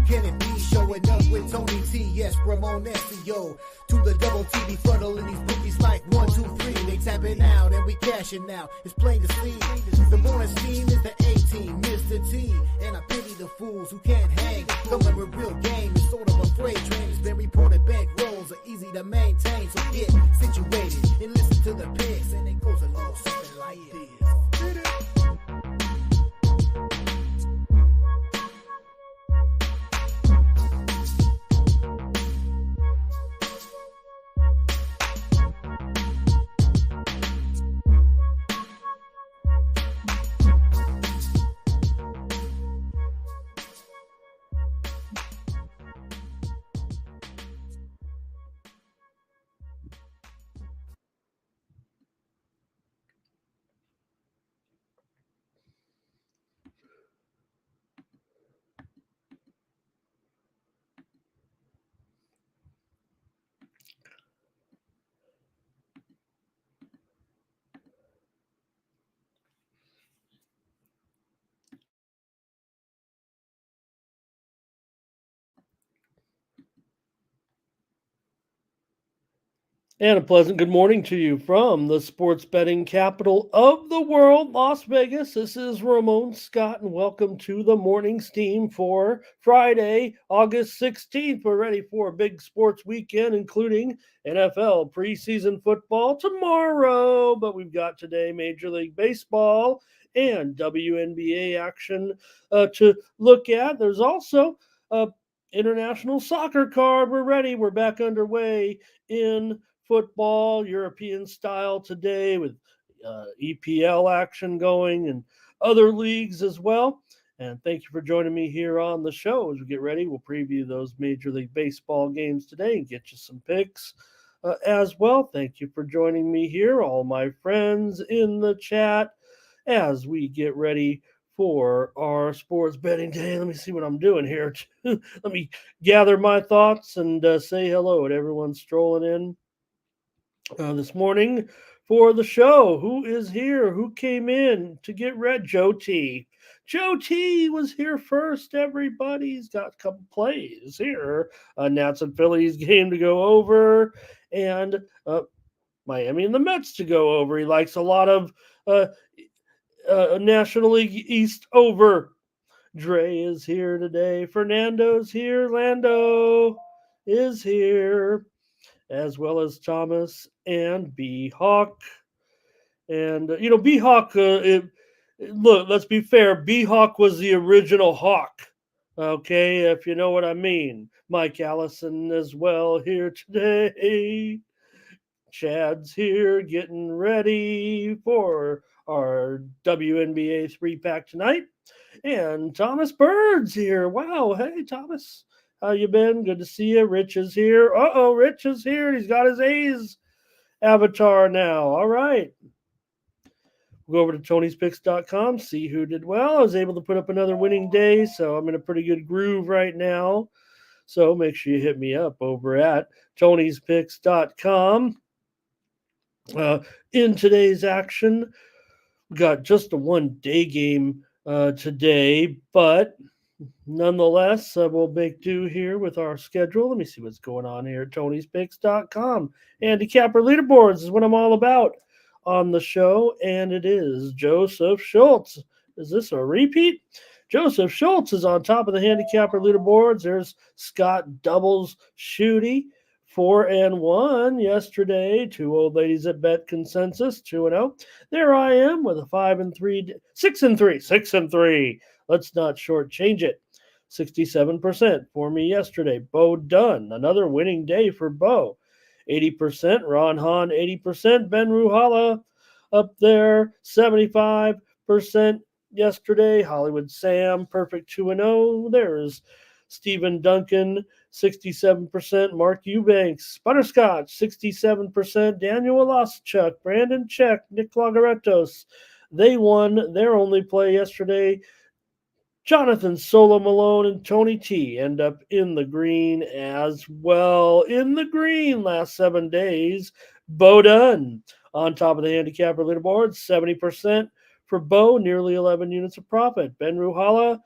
can it be? Showing up with Tony T, yes, Ramon SEO. To the double TV funnel and these bookies like 1, 2, 3. They tapping out and we cashing now. It's plain to see. The bonus team is the A-team, Mr. T. And I pity the fools who can't hang. Coming with real game is sort of a freight train. It's been reported bank rolls are easy to maintain. So get situated and listen to the picks. And it goes a little something like this. And a pleasant good morning to you from the sports betting capital of the world, Las Vegas. This is Ramon Scott, and welcome to the morning steam for Friday, August 16th. We're ready for a big sports weekend, including NFL preseason football tomorrow. But we've got today Major League Baseball and WNBA action to look at. There's also international soccer card. We're ready. We're back underway in football, European style today with EPL action going and other leagues as well. And thank you for joining me here on the show. As we get ready, we'll preview those Major League Baseball games today and get you some picks as well. Thank you for joining me here, all my friends in the chat, as we get ready for our sports betting day. Let me see what I'm doing here. Let me gather my thoughts and say hello to everyone strolling in this morning for the show. Who is here? Who came in to get read? Joe T. Joe T was here first. Everybody's got a couple plays here. Nats and Phillies game to go over, and Miami and the Mets to go over. He likes a lot of National League East over. Dre is here today. Fernando's here. Lando is here, as well as Thomas and B-Hawk. And, B-Hawk, look, let's be fair. B-Hawk was the original Hawk, okay, if you know what I mean. Mike Allison as well here today. Chad's here getting ready for our WNBA 3-pack tonight. And Thomas Bird's here. Wow, hey, Thomas. How you been? Good to see you. Rich is here. Uh-oh, Rich is here. He's got his A's avatar now. All right. We'll go over to Tony'sPicks.com, see who did well. I was able to put up another winning day, so I'm in a pretty good groove right now. So make sure you hit me up over at Tony'sPicks.com. In today's action, we got just a one-day game today, but nonetheless, we'll make do here with our schedule. Let me see what's going on here at Tony'sPicks.com. Handicapper leaderboards is what I'm all about on the show, and it is Joseph Schultz. Is this a repeat? Joseph Schultz is on top of the handicapper leaderboards. There's Scott Doubles Shooty, 4-1 yesterday. Two old ladies at Bet Consensus, 2-0. There I am with a 5-3, 6-3. Let's not shortchange it. 67% for me yesterday. Bo Dunn, another winning day for Bo. 80%. Ron Hahn, 80%. Ben Ruhala up there, 75% yesterday. Hollywood Sam, perfect 2-0. There's Stephen Duncan, 67%. Mark Eubanks, Butterscotch, 67%. Daniel Olaschuk, Brandon Check, Nick Lagaretos. They won their only play yesterday. Jonathan Solo Malone and Tony T end up in the green as well. In the green last 7 days. Bo Dunn on top of the handicapper leaderboard, 70% for Bo, nearly 11 units of profit. Ben Ruhala,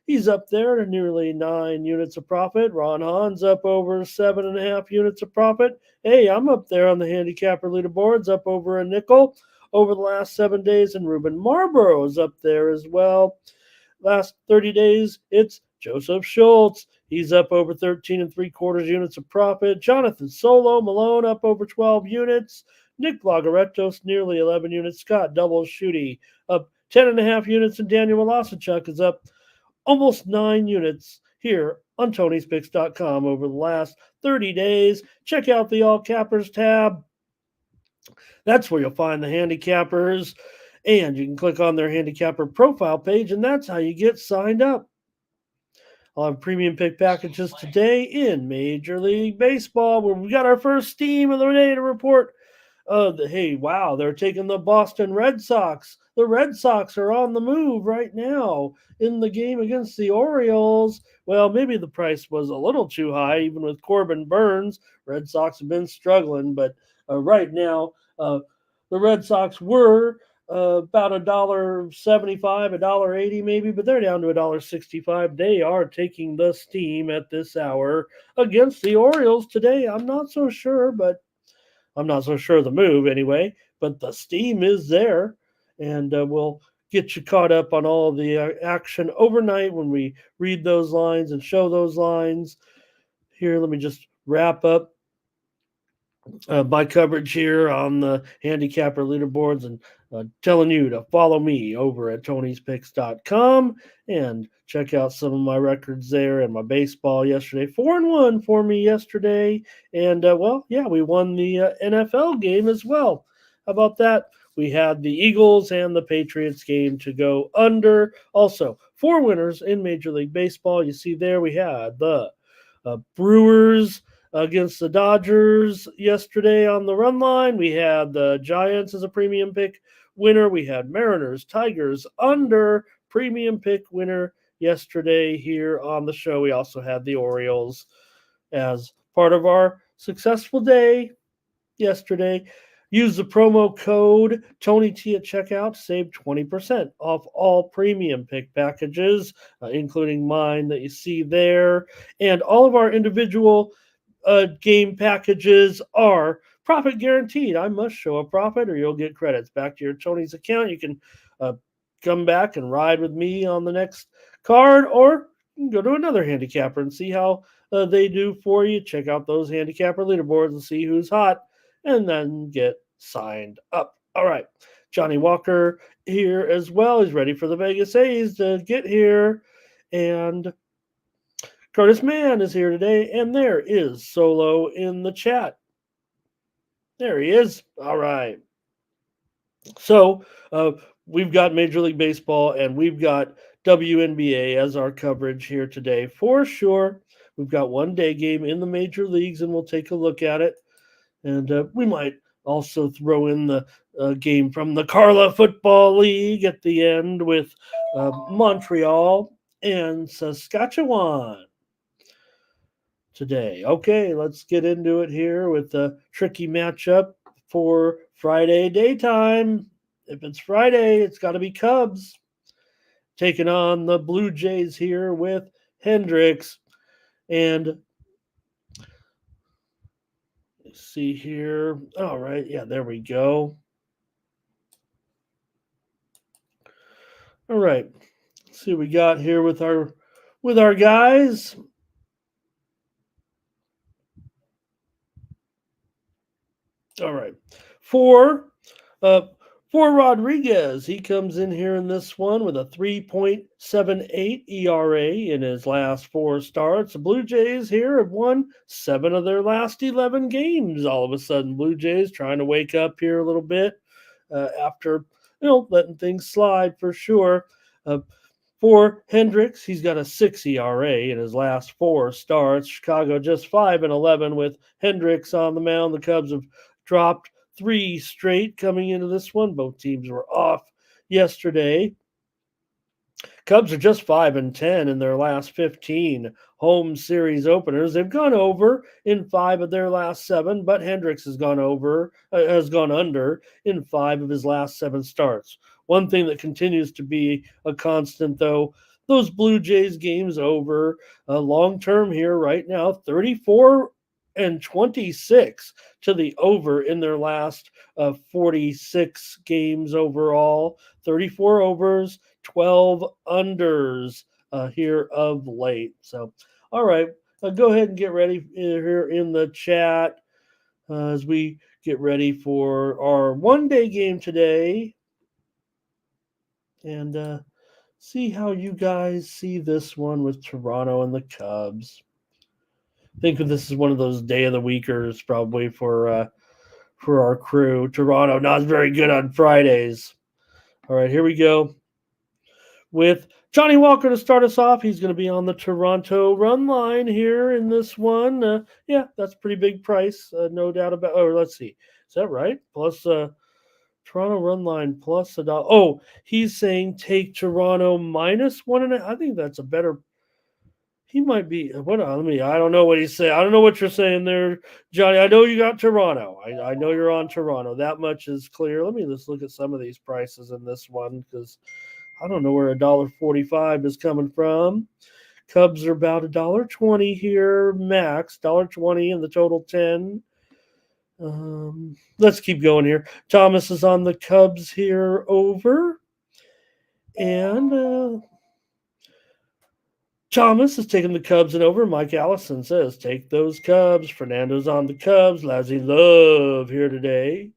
He's up there at nearly 9 units of profit. Ron Hahn's up over 7.5 units of profit. Hey, I'm up there on the handicapper leaderboards, up over a nickel over the last 7 days, and Ruben Marlborough is up there as well. Last 30 days, it's Joseph Schultz. He's up over 13 3/4 units of profit. Jonathan Solo Malone up over 12 units. Nick Lagaretos nearly 11 units. Scott Double Shooty up 10.5 units, and Daniel Walasachuk is up almost 9 units here on Tony'sPicks.com over the last 30 days. Check out the All Cappers tab. That's where you'll find the handicappers, and you can click on their handicapper profile page, and that's how you get signed up. I'll have premium pick packages today in Major League Baseball, where we got our first team of the day to report. Hey, wow, they're taking the Boston Red Sox. The Red Sox are on the move right now in the game against the Orioles. Well, maybe the price was a little too high, even with Corbin Burns. Red Sox have been struggling, but right now, the Red Sox were about $1.75, $1.80 maybe, but they're down to $1.65. They are taking the steam at this hour against the Orioles today. I'm not so sure, but I'm not so sure of the move anyway, but the steam is there, and we'll get you caught up on all the action overnight when we read those lines and show those lines. Here, let me just wrap up my coverage here on the handicapper leaderboards and telling you to follow me over at Tony'sPicks.com and check out some of my records there and my baseball yesterday. 4-1 for me yesterday. And, we won the NFL game as well. How about that? We had the Eagles and the Patriots game to go under. Also, 4 winners in Major League Baseball. You see there we had the Brewers against the Dodgers yesterday on the run line. We had the Giants as a premium pick winner. We had Mariners, Tigers under premium pick winner yesterday here on the show. We also had the Orioles as part of our successful day yesterday. Use the promo code TonyT at checkout to save 20% off all premium pick packages, including mine that you see there. And all of our individual game packages are profit guaranteed. I must show a profit or you'll get credits back to your Tony's account. You can come back and ride with me on the next card, or you can go to another handicapper and see how they do for you. Check out those handicapper leaderboards and see who's hot, and then get signed up. All right. Johnny Walker here as well. He's ready for the Vegas A's to get here. And Curtis Mann is here today, and there is Solo in the chat. There he is. All right. So we've got Major League Baseball and we've got WNBA as our coverage here today for sure. We've got one day game in the major leagues, and we'll take a look at it. And we might also throw in the game from the Carla Football League at the end with Montreal and Saskatchewan today. Okay, let's get into it here with the tricky matchup for Friday daytime. If it's Friday, it's got to be Cubs taking on the Blue Jays here with Hendricks. And let's see here. All right, yeah, there we go. All right, let's see what we got here with our guys. All right, for Rodriguez, he comes in here in this one with a 3.78 ERA in his last 4 starts. The Blue Jays here have won 7 of their last 11 games. All of a sudden, Blue Jays trying to wake up here a little bit after letting things slide for sure. For Hendricks, he's got a 6 ERA in his last 4 starts. Chicago just 5-11 with Hendricks on the mound. The Cubs have dropped 3 straight coming into this one. Both teams were off yesterday. Cubs are just 5-10 in their last 15 home series openers. They've gone over in 5 of their last 7, but Hendricks has gone under in 5 of his last 7 starts. One thing that continues to be a constant, though, those Blue Jays games over long term here right now, 34-26 to the over in their last 46 games overall. 34 overs, 12 unders here of late. So, all right, go ahead and get ready here in the chat as we get ready for our one-day game today. And see how you guys see this one with Toronto and the Cubs. I think this is one of those day of the weekers probably for our crew. Toronto not very good on Fridays. All right, here we go with Johnny Walker to start us off. He's going to be on the Toronto run line here in this one. Yeah, that's a pretty big price, no doubt about. Oh, let's see, is that right? Plus Toronto run line plus $1. Oh, he's saying take Toronto minus 1.5. I think that's a better. He might be. What? Let me. I don't know what he's saying. I don't know what you're saying there, Johnny. I know you got Toronto. I know you're on Toronto. That much is clear. Let me just look at some of these prices in this one because I don't know where $1.45 is coming from. Cubs are about $1.20 here, max $1.20 in the total 10. Let's keep going here. Thomas is on the Cubs here over. And Thomas is taking the Cubs and over. Mike Allison says, take those Cubs. Fernando's on the Cubs. Lazzy Love here today.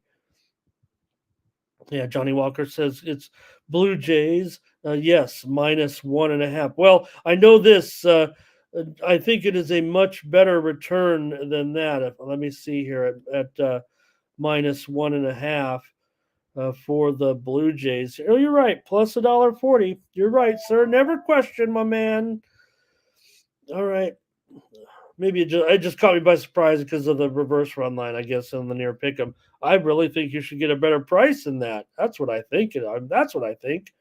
Yeah, Johnny Walker says it's Blue Jays. Yes, minus 1.5. Well, I know this. I think it is a much better return than that. Let me see here at minus 1.5 for the Blue Jays. Oh, you're right. Plus $1.40. You're right, sir. Never question, my man. All right. Maybe it just caught me by surprise because of the reverse run line, I guess, in the near pick'em. I really think you should get a better price than that. That's what I think. That's what I think.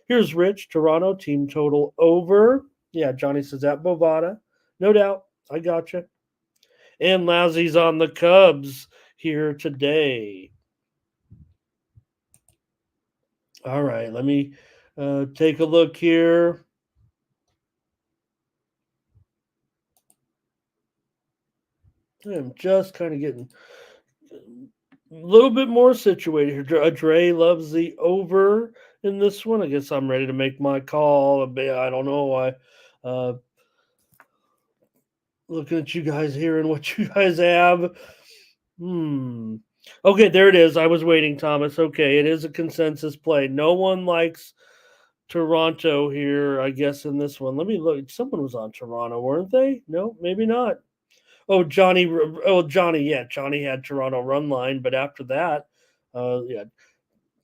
Here's Rich, Toronto, team total over. Yeah, Johnny says that Bovada. No doubt. I got you. And Lazzy's on the Cubs here today. All right, let me take a look here. I'm just kind of getting a little bit more situated here. Dre loves the over in this one. I guess I'm ready to make my call. I don't know. Looking at you guys here and what you guys have. Okay, there it is. I was waiting, Thomas. Okay, it is a consensus play. No one likes Toronto here, I guess, in this one. Let me look. Someone was on Toronto, weren't they? No, maybe not. Oh, Johnny. Oh, Johnny. Yeah, Johnny had Toronto run line, but after that, yeah,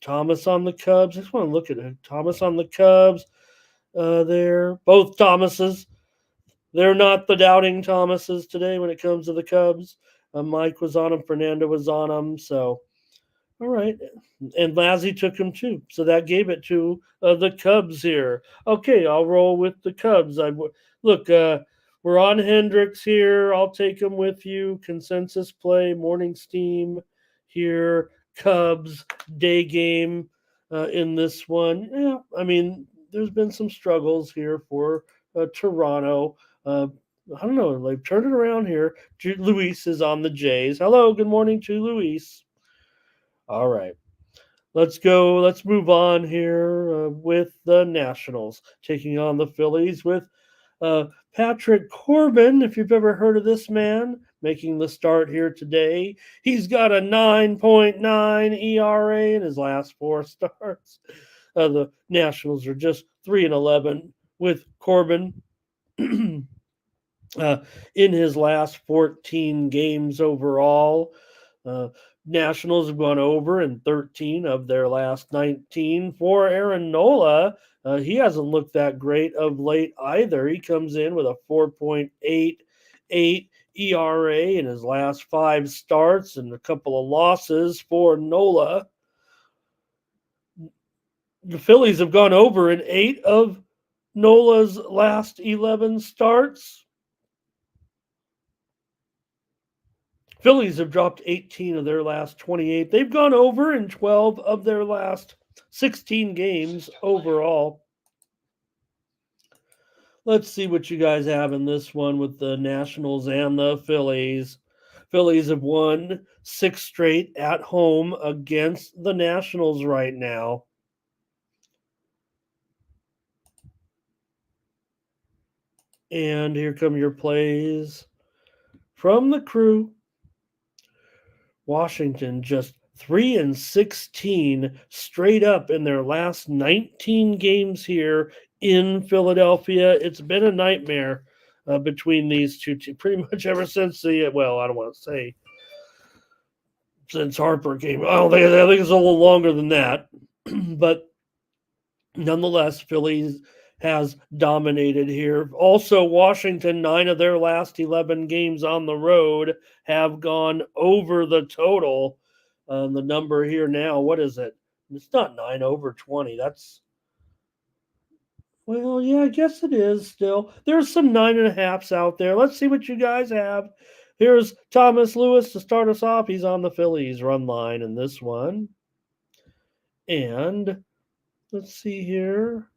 Thomas on the Cubs. I just want to look at it. Thomas on the Cubs. There, both Thomases. They're not the doubting Thomases today when it comes to the Cubs. Mike was on him. Fernando was on him. So, all right. And Lazzy took him too. So that gave it to the Cubs here. Okay, I'll roll with the Cubs. Look, we're on Hendricks here. I'll take him with you. Consensus play, morning steam here. Cubs, day game in this one. Yeah, I mean, there's been some struggles here for Toronto. I don't know. They've turned it around here. Luis is on the Jays. Hello, good morning to Luis. All right. Let's go. Let's move on here with the Nationals taking on the Phillies with Patrick Corbin. If you've ever heard of this man, making the start here today. He's got a 9.9 ERA in his last 4 starts. The Nationals are just 3-11 with Corbin. In his last 14 games overall. Nationals have gone over in 13 of their last 19. For Aaron Nola, he hasn't looked that great of late either. He comes in with a 4.88 ERA in his last 5 starts and a couple of losses for Nola. The Phillies have gone over in 8 of Nola's last 11 starts. Phillies have dropped 18 of their last 28. They've gone over in 12 of their last 16 games overall. Let's see what you guys have in this one with the Nationals and the Phillies. Phillies have won 6 straight at home against the Nationals right now. And here come your plays from the crew. Washington just 3-16 straight up in their last 19 games here in Philadelphia. It's been a nightmare between these two teams pretty much ever since I don't want to say since Harper came. I think it's a little longer than that, but nonetheless, Phillies has dominated here. Also, Washington, 9 of their last 11 games on the road have gone over the total. The number here now, what is it? It's not 9 over 20. Well, yeah, I guess it is still. There's some 9.5s out there. Let's see what you guys have. Here's Thomas Lewis to start us off. He's on the Phillies run line in this one. And let's see here.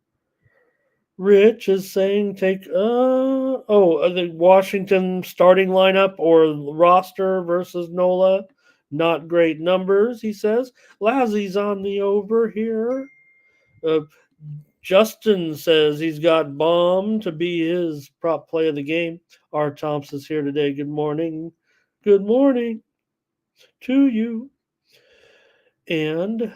Rich is saying take the Washington starting lineup or roster versus Nola. Not great numbers, he says. Lazzy's on the over here. Uh, Justin says he's got Bomb to be his prop play of the game. R. Thompson's here today. Good morning. Good morning to you. And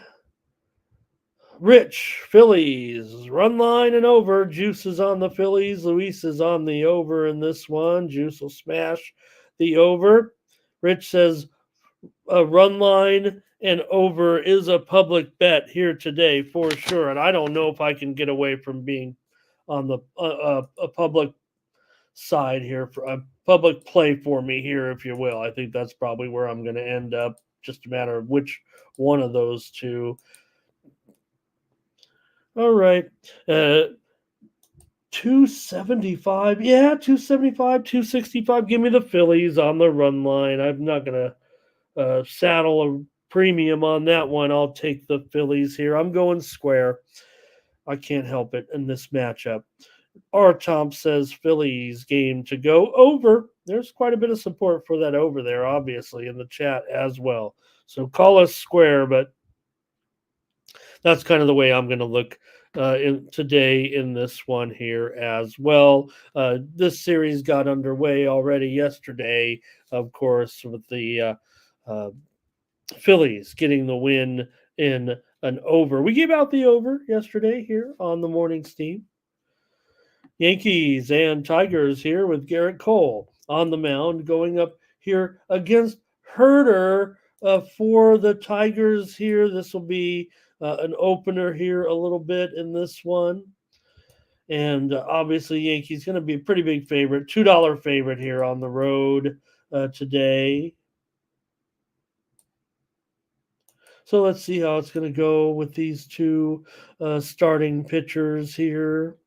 Rich, Phillies, run line and over. Juice is on the Phillies. Luis is on the over in this one. Juice will smash the over. Rich says run line and over is a public bet here today for sure. And I don't know if I can get away from being on the a public side here for a public play for me here, if you will. I think that's probably where I'm going to end up. Just a matter of which one of those two. All right. 275. Yeah, 275, 265. Give me the Phillies on the run line. I'm not going to saddle a premium on that one. I'll take the Phillies here. I'm going square. I can't help it in this matchup. R. Tom says Phillies game to go over. There's quite a bit of support for that over there, obviously, in the chat as well. So call us square, but that's kind of the way I'm going to look today in this one here as well. This series got underway already yesterday, of course, with the Phillies getting the win in an over. We gave out the over yesterday here on the morning steam. Yankees and Tigers here with Garrett Cole on the mound going up here against Herder for the Tigers here. This will be an opener here a little bit in this one. And obviously, Yankees going to be a pretty big favorite, $2 favorite here on the road today. So let's see how it's going to go with these two starting pitchers here.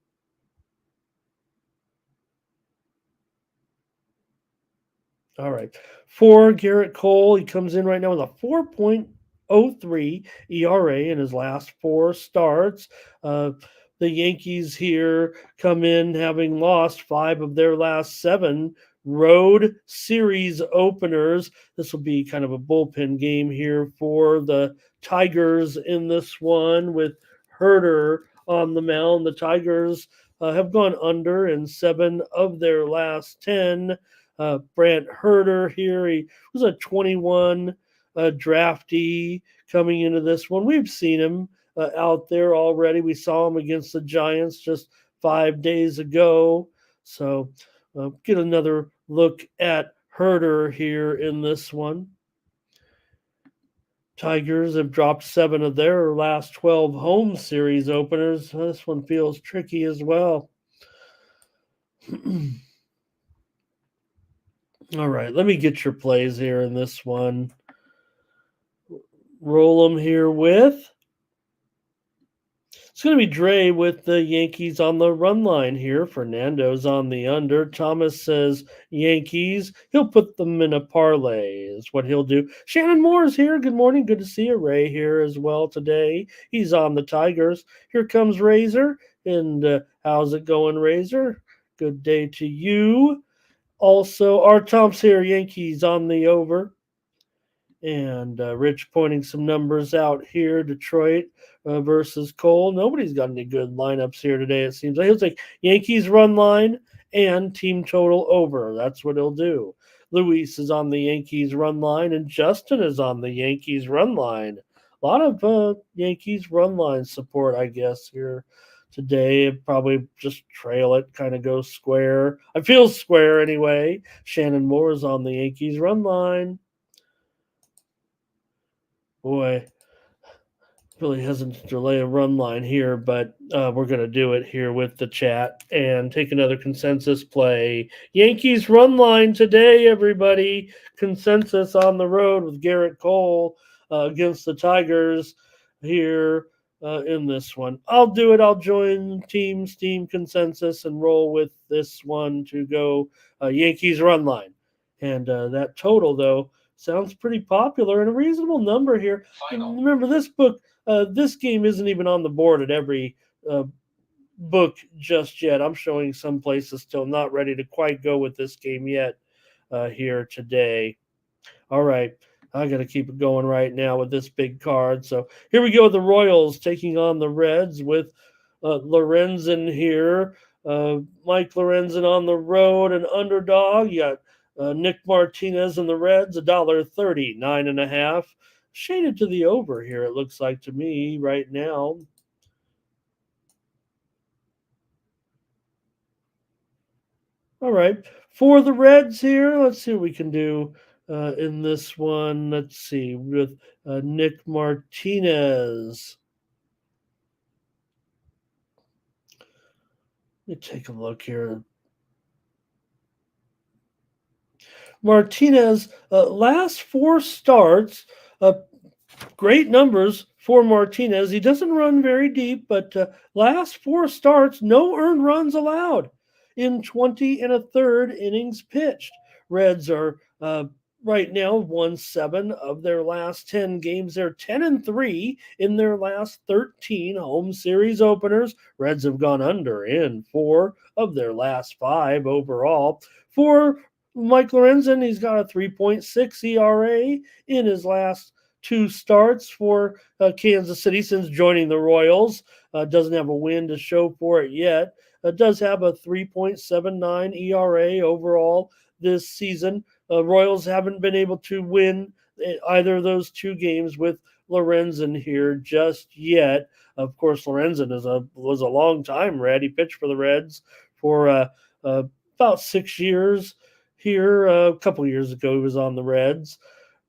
All right. For Garrett Cole, he comes in right now with a 4.03 ERA in his last 4 starts. The Yankees here come in having lost 5 of their last 7 road series openers. This will be kind of a bullpen game here for the Tigers in this one with Herder on the mound. The Tigers have gone under in 7 of their last 10. Brant Herder here. He was a 21 draftee coming into this one. We've seen him out there already. We saw him against the Giants just 5 days ago. So get another look at Herder here in this one. Tigers have dropped 7 of their last 12 home series openers. This one feels tricky as well. All right, let me get your plays here in this one. Roll them here with. It's going to be Dre with the Yankees on the run line here. Fernando's on the under. Thomas says Yankees. He'll put them in a parlay is what he'll do. Shannon Moore's here. Good morning. Good to see you. Ray here as well today. He's on the Tigers. Here comes Razor. And how's it going, Razor? Good day to you. Also, our Tom's here, Yankees on the over. And Rich pointing some numbers out here. Detroit versus Cole. Nobody's got any good lineups here today, it seems like. He'll take Yankees run line and team total over. That's what he'll do. Luis is on the Yankees run line, and Justin is on the Yankees run line. A lot of Yankees run line support, I guess, here today. Probably just trail it, kind of go square. I feel square anyway. Shannon Moore is on the Yankees run line. Boy, really hesitant to lay a run line here, but we're going to do it here with the chat and take another consensus play. Yankees run line today, everybody. Consensus on the road with Garrett Cole against the Tigers here in this one. I'll do it. I'll join team consensus and roll with this one to go Yankees run line. And that total, though, sounds pretty popular and a reasonable number here. Remember, this game isn't even on the board at every book just yet. I'm showing some places still not ready to quite go with this game yet here today. All right. I got to keep it going right now with this big card. So here we go. The Royals taking on the Reds with Lorenzen here. Mike Lorenzen on the road, an underdog. You got Nick Martinez and the Reds, $1.30, 9.5. Shaded to the over here, it looks like to me right now. All right. For the Reds here, let's see what we can do in this one. Let's see, with Nick Martinez. Let me take a look here. Martinez, last 4 starts, great numbers for Martinez. He doesn't run very deep, but last 4 starts, no earned runs allowed in 20 1/3 innings pitched. Reds are right now won 7 of their last 10 games. They're 10-3 in their last 13 home series openers. Reds have gone under in 4 of their last 5 overall. For Mike Lorenzen, he's got a 3.6 ERA in his last 2 starts for Kansas City since joining the Royals. Doesn't have a win to show for it yet. Does have a 3.79 ERA overall this season. Royals haven't been able to win either of those 2 games with Lorenzen here just yet. Of course, Lorenzen was a long-time Red. He pitched for the Reds for about 6 years here. A couple years ago, he was on the Reds.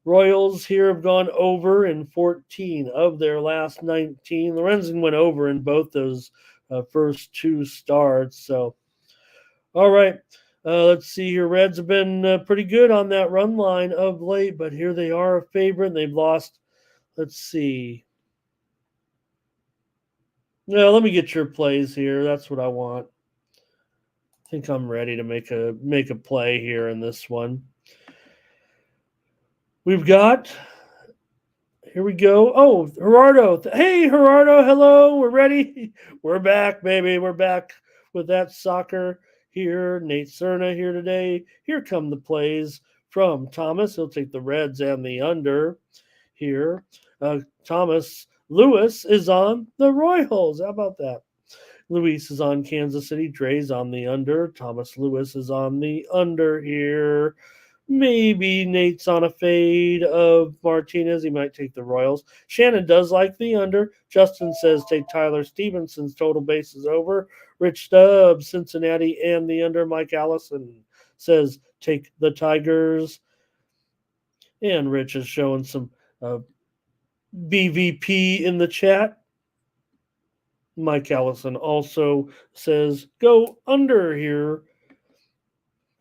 Royals here have gone over in 14 of their last 19. Lorenzen went over in both those first 2 starts. So, all right. Let's see here. Reds have been pretty good on that run line of late, but here they are a favorite. They've lost. Let's see. Yeah, let me get your plays here. That's what I want. I think I'm ready to make a play here in this one. We've got. Here we go. Oh, Gerardo. Hey, Gerardo. Hello. We're ready. We're back, baby. We're back with that soccer here. Nate Cerna here today. Here come the plays from Thomas. He'll take the Reds and the under here. Thomas Lewis is on the Royals. How about that? Luis is on Kansas City. Dre's on the under. Thomas Lewis is on the under here. Maybe Nate's on a fade of Martinez. He might take the Royals. Shannon does like the under. Justin says take Tyler Stevenson's total bases over. Rich Stubbs, Cincinnati, and the under. Mike Allison says take the Tigers. And Rich is showing some BVP in the chat. Mike Allison also says go under here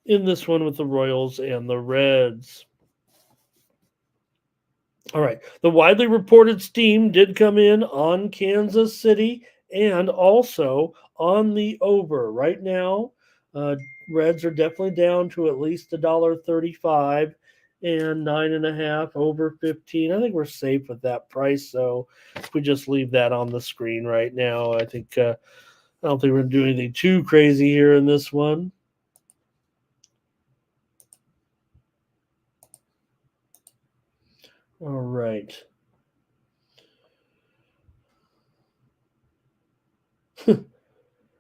in this one with the Royals and the Reds. All right. The widely reported steam did come in on Kansas City and also on the over. Right now, Reds are definitely down to at least $1.35 and 9.5 over 15. I think we're safe with that price. So if we just leave that on the screen right now, I think I don't think we're going to do anything too crazy here in this one. All right.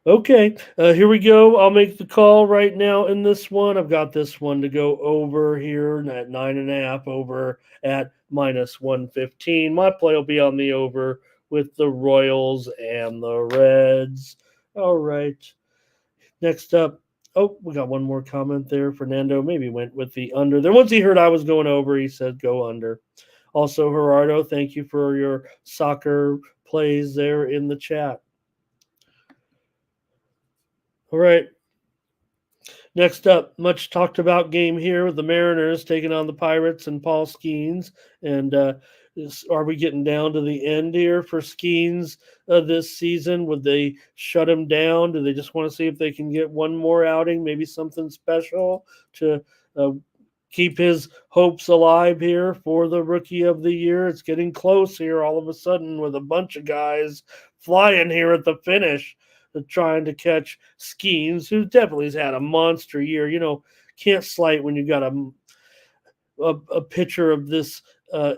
Okay, here we go. I'll make the call right now in this one. I've got this one to go over here at 9.5 over at minus 115. My play will be on the over with the Royals and the Reds. All right. Next up, oh, we got one more comment there. Fernando maybe went with the under. Then once he heard I was going over, he said go under. Also, Gerardo, thank you for your soccer plays there in the chat. All right. Next up, much talked about game here with the Mariners taking on the Pirates and Paul Skeens. And are we getting down to the end here for Skeens this season? Would they shut him down? Do they just want to see if they can get one more outing, maybe something special to keep his hopes alive here for the Rookie of the Year? It's getting close here all of a sudden with a bunch of guys flying here at the finish, trying to catch Skeens, who definitely has had a monster year. You know, can't slight when you got a pitcher of this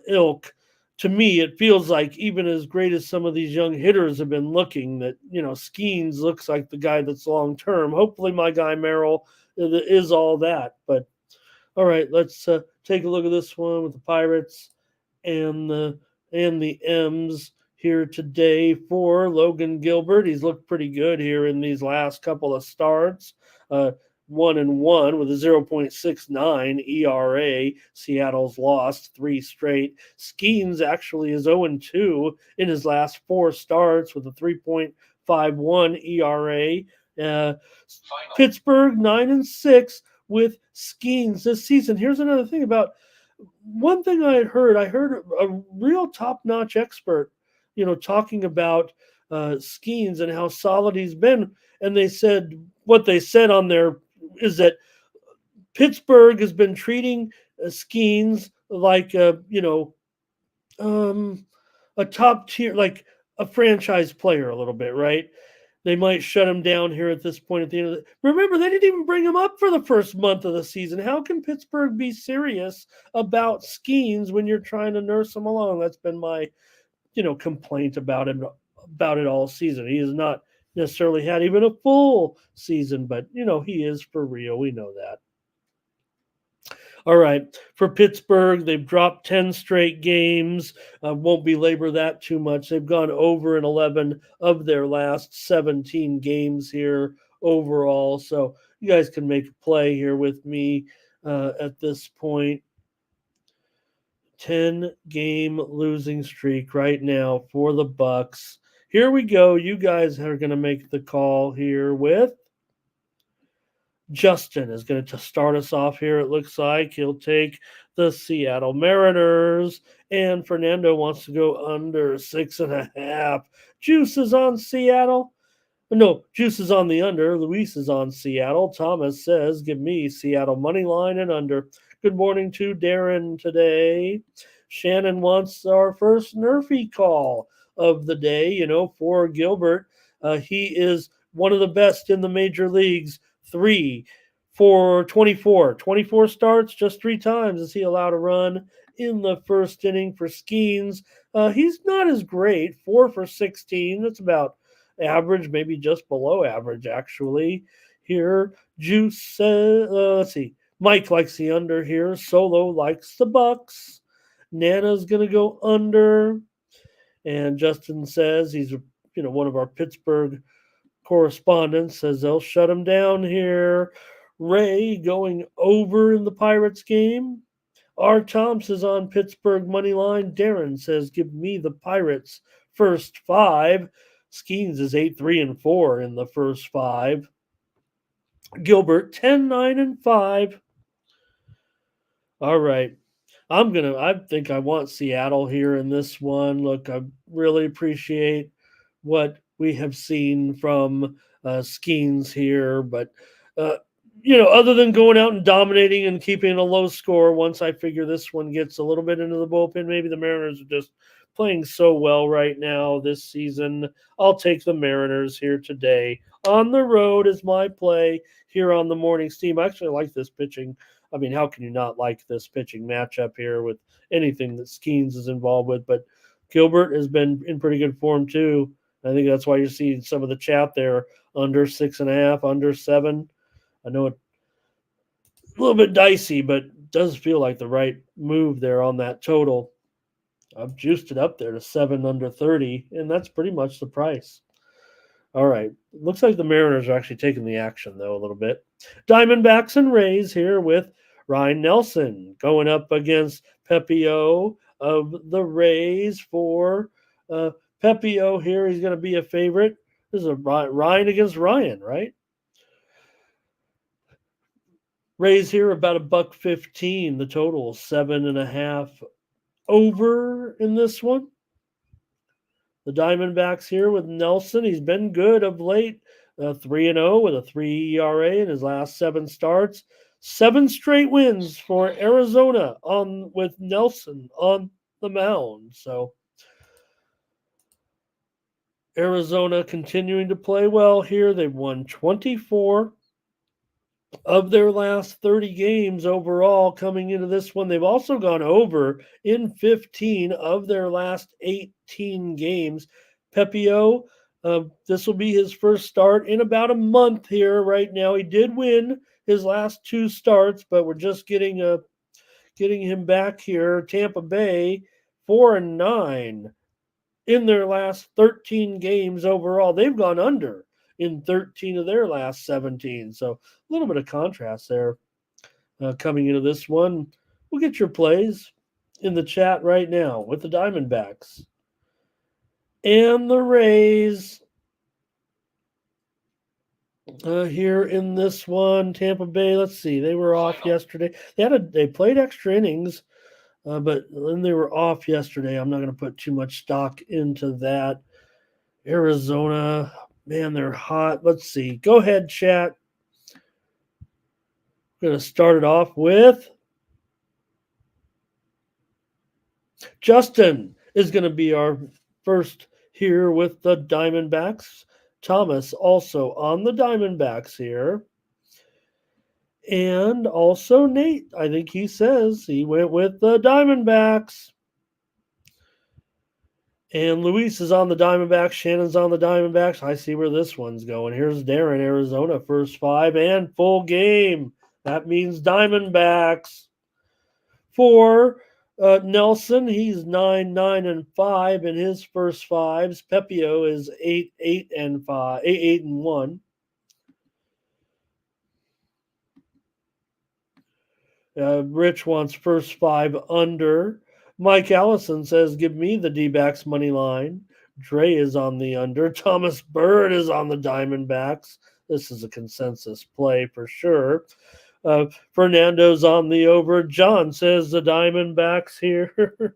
ilk. To me, it feels like even as great as some of these young hitters have been looking, that, you know, Skeens looks like the guy that's long term. Hopefully, my guy Merrill is all that. But all right, let's take a look at this one with the Pirates and the M's here today for Logan Gilbert. He's looked pretty good here in these last couple of starts. 1-1 with a 0.69 ERA. Seattle's lost 3 straight. Skeens actually is 0-2 in his last 4 starts with a 3.51 ERA. Pittsburgh 9-6 with Skeens this season. Here's another thing about one thing I heard a real top-notch expert, you know, talking about Skeens and how solid he's been, and they said what they said on there is that Pittsburgh has been treating Skeens like a top tier, like a franchise player a little bit, right? They might shut him down here at this point at the end of the. Remember, they didn't even bring him up for the first month of the season. How can Pittsburgh be serious about Skeens when you're trying to nurse him along? That's been my, complaint about it all season. He has not necessarily had even a full season, but he is for real. We know that. All right. For Pittsburgh, they've dropped 10 straight games. Won't belabor that too much. They've gone over in 11 of their last 17 games here overall. So you guys can make a play here with me at this point. 10-game losing streak right now for the Bucks. Here we go. You guys are going to make the call here with Justin is going to start us off here. It looks like he'll take the Seattle Mariners, and Fernando wants to go under 6.5. Juice is on Seattle. No, Juice is on the under. Luis is on Seattle. Thomas says, give me Seattle money line and under. Good morning to Darren today. Shannon wants our first Nerfy call of the day, for Gilbert. He is one of the best in the major leagues. 3 for 24 starts, just 3 times is he allowed a run in the first inning for Skeens. He's not as great. 4 for 16. That's about average, maybe just below average, actually. Here, Juice says, let's see. Mike likes the under here. Solo likes the Bucks. Nana's going to go under. And Justin says he's, one of our Pittsburgh correspondents, says they'll shut him down here. Ray going over in the Pirates game. R. Thompson is on Pittsburgh money line. Darren says, give me the Pirates first 5. Skeens is 8-3-4 in the first 5. Gilbert 10-9-5. All right. I think I want Seattle here in this one. Look, I really appreciate what we have seen from Skeens here, but other than going out and dominating and keeping a low score, once I figure this one gets a little bit into the bullpen, maybe the Mariners are just playing so well right now this season. I'll take the Mariners here today. On the road is my play here on the morning steam. I actually like this pitching. I mean, how can you not like this pitching matchup here with anything that Skeens is involved with? But Gilbert has been in pretty good form too. I think that's why you're seeing some of the chat there under 6.5, under 7. I know it's a little bit dicey, but does feel like the right move there on that total. I've juiced it up there to 7 under 30, and that's pretty much the price. All right. Looks like the Mariners are actually taking the action, though, a little bit. Diamondbacks and Rays here with Ryan Nelson going up against Pepio of the Rays for Pepio here. He's going to be a favorite. This is a Ryan against Ryan, right? Rays here about $1.15. The total 7.5 over in this one. The Diamondbacks here with Nelson. He's been good of late. 3-0 with a 3 ERA in his last 7 starts. 7 straight wins for Arizona with Nelson on the mound. So Arizona continuing to play well here. They've won 24 of their last 30 games overall coming into this one. They've also gone over in 15 of their last 18 games. Pepio, this will be his first start in about a month here right now. He did win his last 2 starts, but we're just getting him back here. Tampa Bay 4-9 in their last 13 games overall. They've gone under in 13 of their last 17. So a little bit of contrast there coming into this one. We'll get your plays in the chat right now with the Diamondbacks and the Rays. Here in this one, Tampa Bay, let's see, they were off yesterday. They played extra innings, but then they were off yesterday. I'm not going to put too much stock into that. Arizona, man, they're hot. Let's see. Go ahead, chat. We're going to start it off with Justin is going to be our first here with the Diamondbacks. Thomas also on the Diamondbacks here. And also Nate, I think he says he went with the Diamondbacks. And Luis is on the Diamondbacks. Shannon's on the Diamondbacks. I see where this one's going. Here's Darren, Arizona, first 5 and full game. That means Diamondbacks. For Nelson, he's 9-9-5 in his first 5s. Pepio is 8-8-5, 8-1. Rich wants first 5 under. Mike Allison says, give me the D-backs money line. Dre is on the under. Thomas Bird is on the Diamondbacks. This is a consensus play for sure. Fernando's on the over. John says the Diamondbacks here.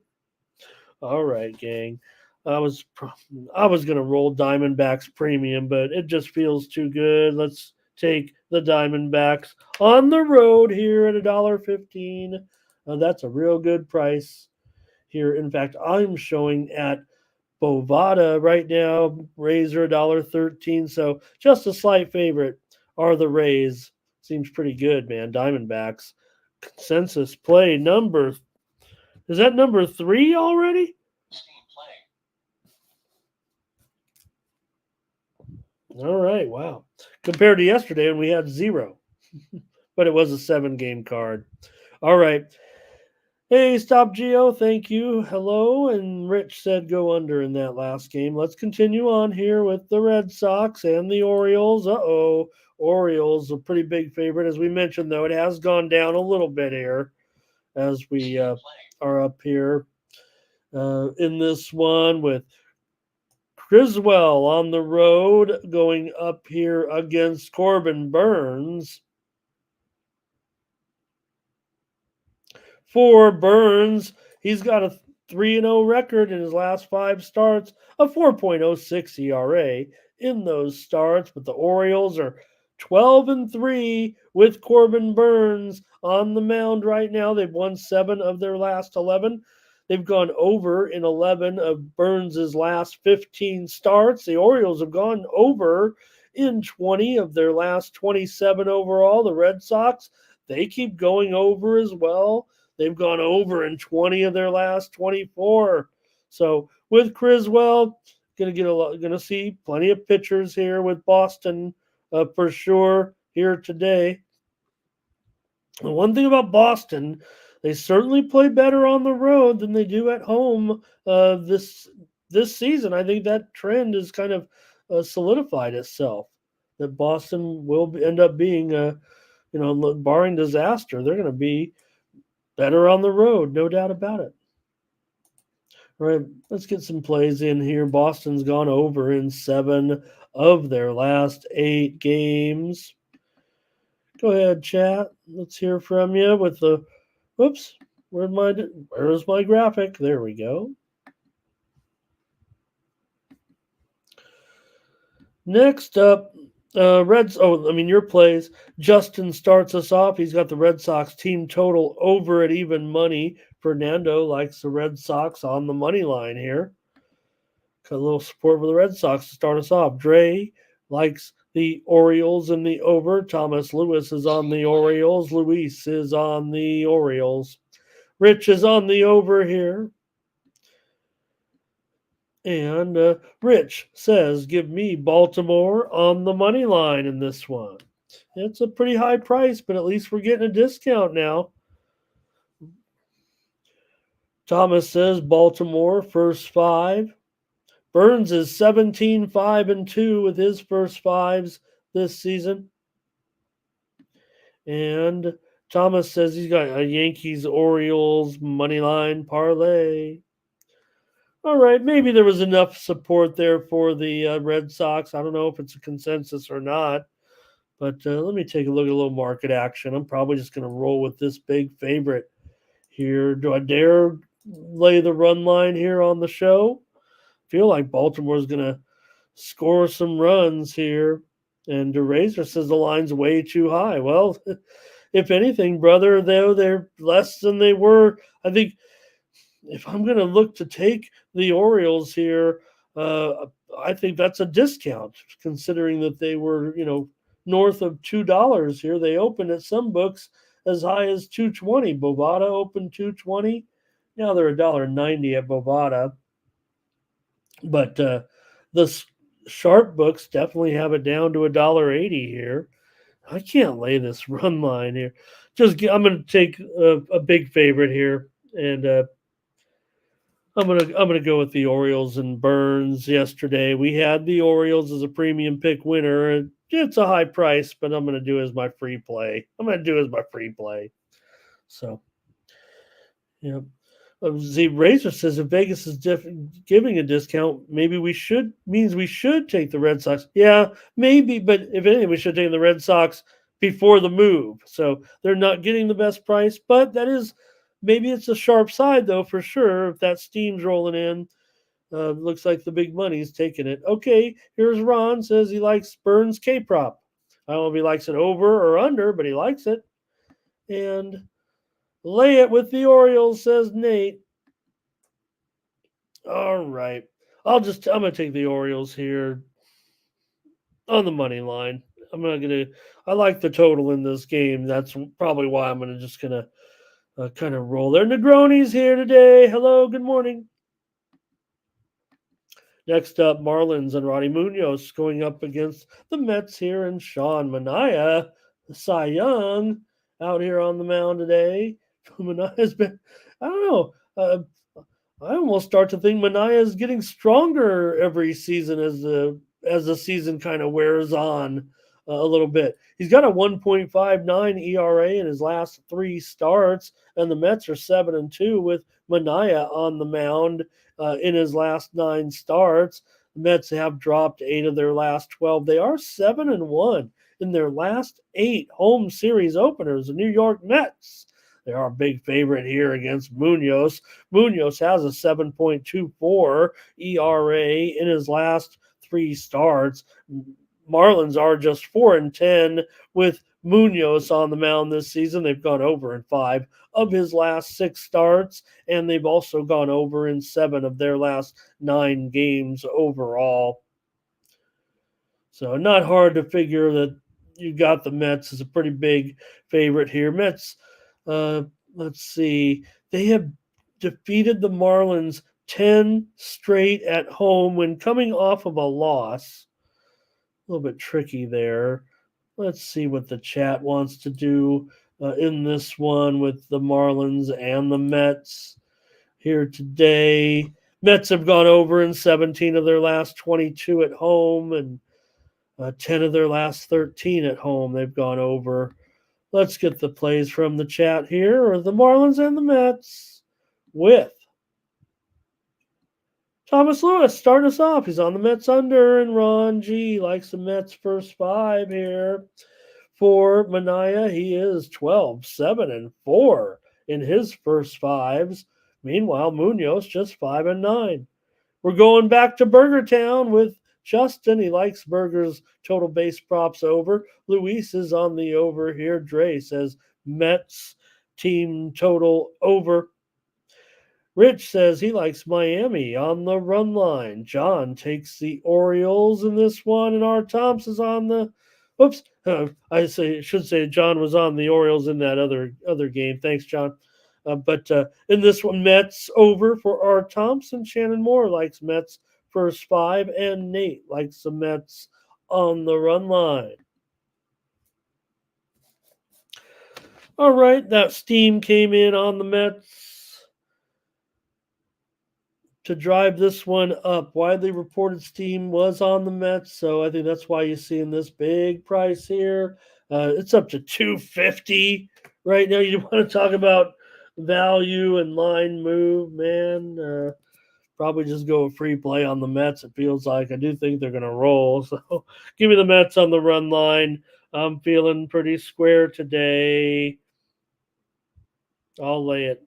All right, gang. I was going to roll Diamondbacks premium, but it just feels too good. Let's take the Diamondbacks on the road here at $1.15. That's a real good price here. In fact, I'm showing at Bovada right now. Rays are $1.13, so just a slight favorite are the Rays. Seems pretty good, man. Diamondbacks consensus play number. Is that number 3 already? All right, wow. Compared to yesterday when we had 0. But it was a 7-game card. All right. Hey, Stop Geo, thank you. Hello. And Rich said go under in that last game. Let's continue on here with the Red Sox and the Orioles. Orioles a pretty big favorite. As we mentioned, though, it has gone down a little bit here as we are up here in this one with Criswell on the road going up here against Corbin Burns. For Burns, he's got a 3-0 record in his last 5 starts, a 4.06 ERA in those starts. But the Orioles are 12-3 with Corbin Burns on the mound right now. They've won 7 of their last 11. They've gone over in 11 of Burns' last 15 starts. The Orioles have gone over in 20 of their last 27 overall. The Red Sox, they keep going over as well. They've gone over in 20 of their last 24. So with Criswell, gonna see plenty of pitchers here with Boston for sure here today. The one thing about Boston, they certainly play better on the road than they do at home this season. I think that trend is kind of solidified itself. That Boston will end up being, barring disaster, they're going to be better on the road, no doubt about it. All right, let's get some plays in here. Boston's gone over in 7 of their last 8 games. Go ahead, chat. Let's hear from you with the. Whoops, where's my graphic? There we go. Next up, your plays. Justin starts us off. He's got the Red Sox team total over at even money. Fernando likes the Red Sox on the money line here. Got a little support for the Red Sox to start us off. Dre likes the Orioles in the over. Thomas Lewis is on the Orioles. Luis is on the Orioles. Rich is on the over here. And Rich says, give me Baltimore on the money line in this one. It's a pretty high price, but at least we're getting a discount now. Thomas says Baltimore first 5. Burns is 17-5-2 with his first 5s this season. And Thomas says he's got a Yankees-Orioles money line parlay. All right, maybe there was enough support there for the Red Sox. I don't know if it's a consensus or not. But let me take a look at a little market action. I'm probably just going to roll with this big favorite here. Do I dare lay the run line here on the show? Feel like Baltimore's going to score some runs here. And DeRazor says the line's way too high. Well, if anything, brother, though, they're less than they were. I think if I'm going to look to take the Orioles here, I think that's a discount, considering that they were, north of $2 here. They opened at some books as high as $2.20. Bovada opened $2.20. Now they're $1.90 at Bovada. But the sharp books definitely have it down to $1.80 here. I can't lay this run line here. I'm going to take a big favorite here, and I'm gonna go with the Orioles and Burns. Yesterday we had the Orioles as a premium pick winner. It's a high price, but I'm gonna do it as my free play. So, yeah. Z Razor says if Vegas is giving a discount, maybe we should take the Red Sox. Yeah, maybe, but if anything, we should take the Red Sox before the move. So they're not getting the best price, but that is maybe it's a sharp side though for sure. If that steam's rolling in, looks like the big money's taking it. Okay, here's Ron says he likes Burns K-prop. I don't know if he likes it over or under, but he likes it. And lay it with the Orioles, says Nate. All right. I'm going to take the Orioles here on the money line. I like the total in this game. That's probably why I'm going to kind of roll there. Negroni's here today. Hello, good morning. Next up, Marlins and Roddy Munoz going up against the Mets here, and Sean Manaea, Cy Young, out here on the mound today. Manaea's been, I don't know. I almost start to think Manaea is getting stronger every season as the season kind of wears on a little bit. He's got a 1.59 ERA in his last 3 starts, and the Mets are 7-2 with Manaea on the mound in his last 9 starts. The Mets have dropped 8 of their last 12. They are 7-1 in their last 8 home series openers. The New York Mets, they are a big favorite here against Munoz. Munoz has a 7.24 ERA in his last 3 starts. Marlins are just 4-10 with Munoz on the mound this season. They've gone over in 5 of his last 6 starts, and they've also gone over in 7 of their last 9 games overall. So not hard to figure that you got the Mets as a pretty big favorite here. Mets, let's see, they have defeated the Marlins 10 straight at home when coming off of a loss. A little bit tricky there. Let's see what the chat wants to do in this one with the Marlins and the Mets here today. Mets have gone over in 17 of their last 22 at home, and 10 of their last 13 at home they've gone over. Let's get the plays from the chat here, or the Marlins and the Mets with Thomas Lewis. Start us off. He's on the Mets under, and Ron G likes the Mets first 5 here. For Mania, he is 12-7-4 in his first 5s. Meanwhile, Munoz just 5-9. We're going back to Burger Town with Justin. He likes Burger's total base props over. Luis is on the over here. Dre says Mets team total over. Rich says he likes Miami on the run line. John takes the Orioles in this one, and R. Thompson's on the. Oops, should say John was on the Orioles in that other game. Thanks, John. But in this one, Mets over for R. Thompson. Shannon Moore likes Mets first 5, and Nate likes the Mets on the run line. All right, that steam came in on the Mets to drive this one up. Widely reported steam was on the Mets, so I think that's why you're seeing this big price here. It's up to $250 right now. You want to talk about value and line move, man? Probably just go a free play on the Mets. It feels like I do think they're going to roll. So give me the Mets on the run line. I'm feeling pretty square today. I'll lay it.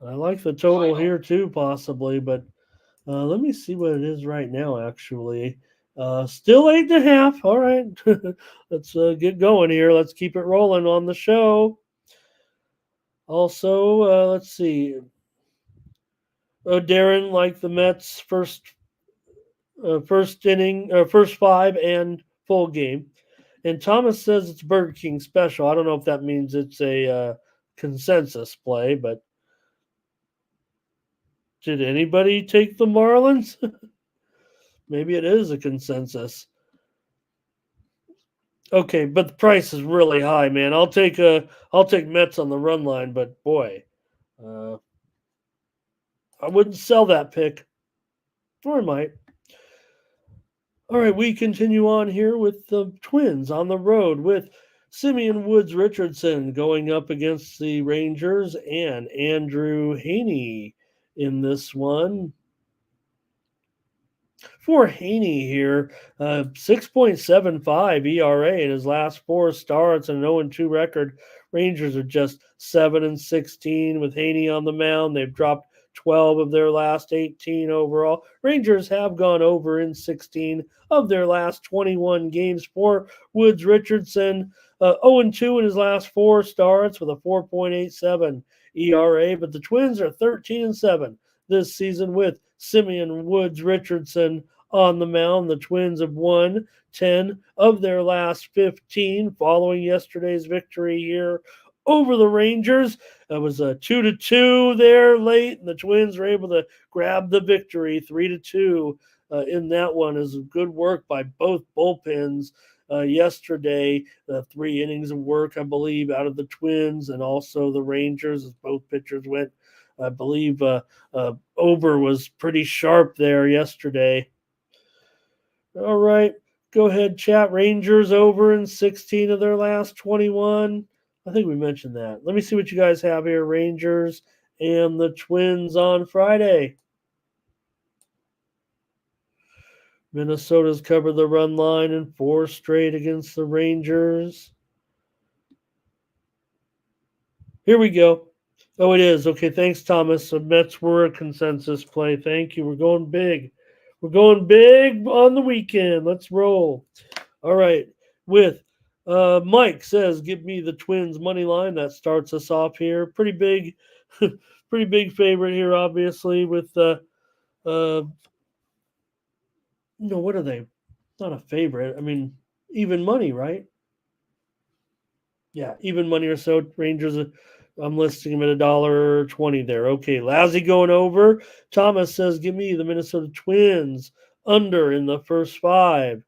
I like the total here too, possibly, but let me see what it is right now, actually. Still 8.5. All right. Let's get going here. Let's keep it rolling on the show. Also, let's see. Darren liked the Mets first inning, first 5 and full game. And Thomas says it's Burger King special. I don't know if that means it's a consensus play, but did anybody take the Marlins? Maybe it is a consensus. Okay, but the price is really high, man. I'll take Mets on the run line, but boy, I wouldn't sell that pick. Or I might. All right, we continue on here with the Twins on the road with Simeon Woods Richardson going up against the Rangers and Andrew Haney in this one. For Haney here, 6.75 ERA in his last 4 starts and an 0-2 record. Rangers are just 7-16 with Haney on the mound. They've dropped 12 of their last 18 overall. Rangers have gone over in 16 of their last 21 games. For Woods Richardson, 0-2 in his last 4 starts with a 4.87 ERA, but the Twins are 13-7 this season with Simeon Woods Richardson on the mound. The Twins have won 10 of their last 15 following yesterday's victory here over the Rangers. It was a 2-2 there late, and the Twins were able to grab the victory 3-2 in that one. Is good work by both bullpens yesterday. 3 innings of work, I believe, out of the Twins and also the Rangers as both pitchers went. I believe Ober was pretty sharp there yesterday. All right, go ahead, chat. Rangers over in 16 of their last 21. I think we mentioned that. Let me see what you guys have here. Rangers and the Twins on Friday. Minnesota's covered the run line in 4 straight against the Rangers. Here we go. Oh, it is. Okay, thanks, Thomas. The Mets were a consensus play. Thank you. We're going big. We're going big on the weekend. Let's roll. All right. With Mike says, "Give me the Twins money line." That starts us off here. Pretty big, pretty big favorite here, obviously. With no, what are they? Not a favorite. I mean, even money, right? Yeah, even money or so. Rangers. I'm listing them at $1.20 there. Okay, Lousy going over. Thomas says, "Give me the Minnesota Twins under in the first five."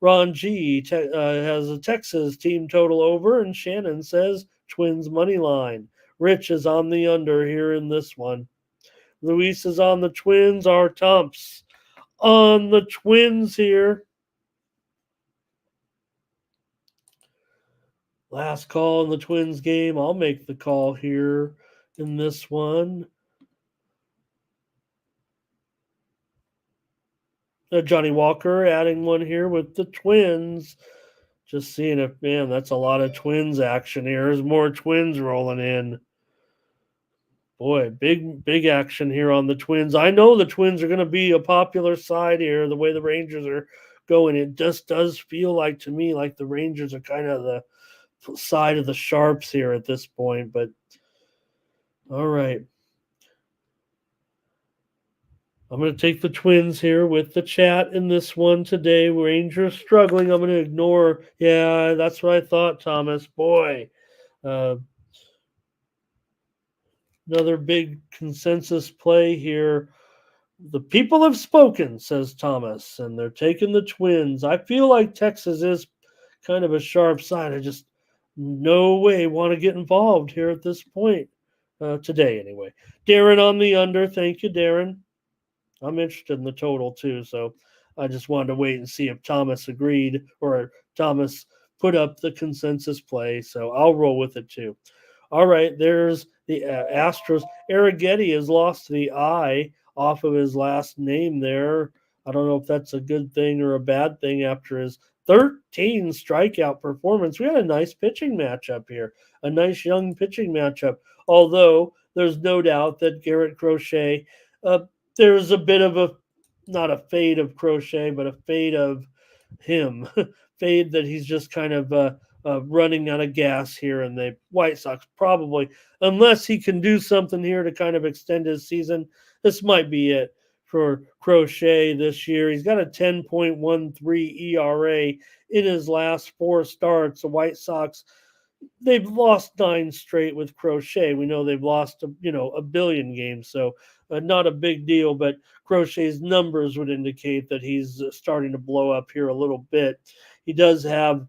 Ron G has a Texas team total over, and Shannon says Twins money line. Rich is on the under here in this one. Luis is on the Twins. Our Tumps on the Twins here. Last call in the Twins game. I'll make the call here in this one. Johnny Walker adding one here with the Twins. Just seeing if, man, that's a lot of Twins action here. There's more Twins rolling in. Boy, big action here on the Twins. I know the Twins are going to be a popular side here. The way the Rangers are going, it just does feel like to me like the Rangers are kind of the side of the Sharps here at this point. But all right, I'm going to take the Twins here with the chat in this one today. Rangers struggling. I'm going to ignore. Yeah, that's what I thought, Thomas. Boy, uh, another big consensus play here. The people have spoken, says Thomas, and they're taking the Twins. I feel like Texas is kind of a sharp side. I just no way want to get involved here at this point today, anyway. Darren on the under. Thank you, Darren. I'm interested in the total too, so I just wanted to wait and see if Thomas agreed or Thomas put up the consensus play. So I'll roll with it too. All right, there's the Astros. Arrighetti has lost the I off of his last name there. I don't know if that's a good thing or a bad thing after his 13 strikeout performance. We had a nice pitching matchup here, a nice young pitching matchup. Although there's no doubt that Garrett Crochet, uh, there's a bit of a, not a fade of Crochet, but a fade of him. Fade that he's just kind of running out of gas here, and the White Sox probably, unless he can do something here to kind of extend his season, this might be it for Crochet this year. He's got a 10.13 ERA in his last four starts. The White Sox, they've lost 9 straight with Crochet. We know they've lost a billion games, so not a big deal. But Crochet's numbers would indicate that he's starting to blow up here a little bit. He does have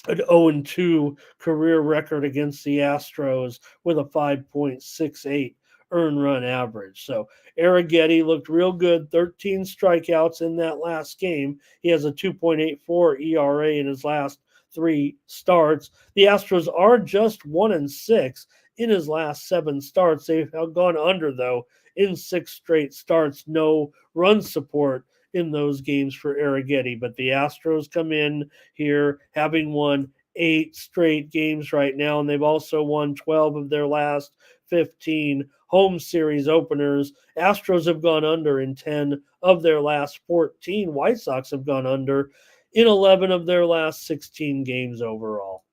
an 0-2 career record against the Astros with a 5.68 earned run average. So Arrighetti looked real good, 13 strikeouts in that last game. He has a 2.84 ERA in his last 3 starts. The Astros are just 1-6 in his last 7 starts. They've gone under, though, in 6 straight starts. No run support in those games for Arrighetti. But the Astros come in here having won 8 straight games right now, and they've also won 12 of their last 15 home series openers. Astros have gone under in 10 of their last 14. White Sox have gone under in 11 of their last 16 games overall.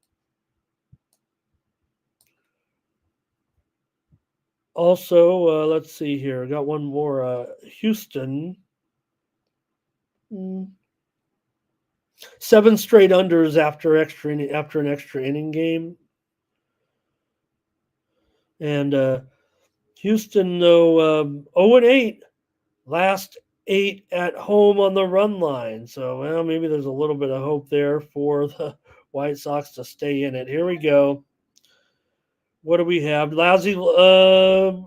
Also, let's see here. I got one more. Houston. 7 straight unders after an extra inning game. And Houston, though, 0-8, last 8 at home on the run line. So, well, maybe there's a little bit of hope there for the White Sox to stay in it. Here we go. What do we have? Lousy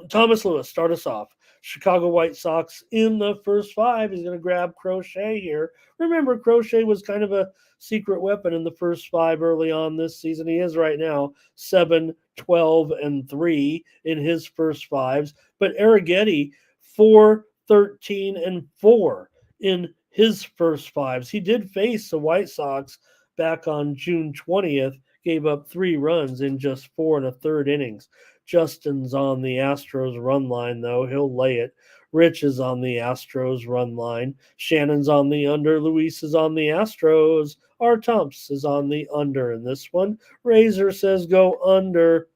Thomas Lewis, start us off. Chicago White Sox in the first 5. He's going to grab Crochet here. Remember, Crochet was kind of a secret weapon in the first 5 early on this season. He is right now 7, 12, and 3 in his first 5s. But Arrighetti, 4, 13, and 4 in his first 5s. He did face the White Sox back on June 20th, gave up 3 runs in just 4 1/3 innings. Justin's on the Astros run line, though. He'll lay it. Rich is on the Astros run line. Shannon's on the under. Luis is on the Astros. R. Tumps is on the under in this one. Razor says go under.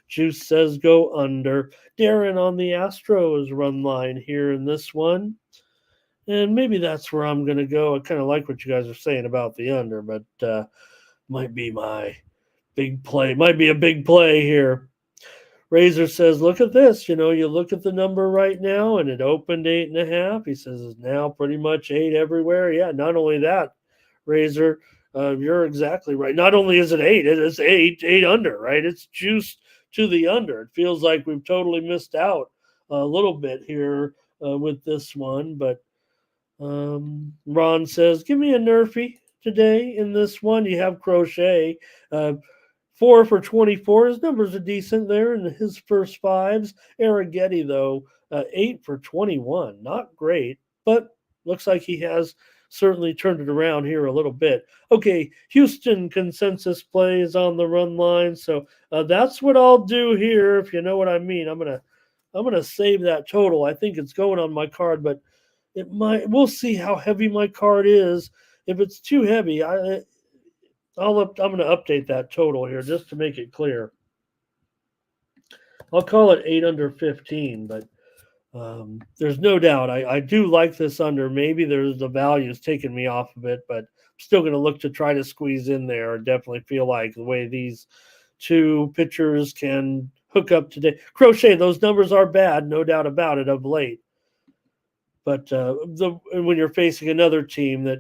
Juice says go under. Darren on the Astros run line here in this one. And maybe that's where I'm going to go. I kind of like what you guys are saying about the under, but might be my big play. Might be a big play here. Razor says, look at this. You look at the number right now, and it opened 8.5. He says it's now pretty much 8 everywhere. Yeah, not only that, Razor, you're exactly right. Not only is it 8, it is 8 under, right? It's juiced to the under. It feels like we've totally missed out a little bit here with this one. But Ron says, give me a Nerfy today in this one. You have Crochet. 4 for 24. His numbers are decent there in his first fives. Arrighetti, though, 8 for 21. Not great, but looks like he has certainly turned it around here a little bit. Okay, Houston consensus play is on the run line, so that's what I'll do here. If you know what I mean, I'm gonna save that total. I think it's going on my card, but it might. We'll see how heavy my card is. If it's too heavy, I'm going to update that total here just to make it clear. I'll call it 8 under 15, but there's no doubt I do like this under. Maybe there's the value is taking me off of it, but I'm still going to look to try to squeeze in there. Definitely feel like the way these two pitchers can hook up today. Crochet, those numbers are bad, no doubt about it, of late. But when you're facing another team that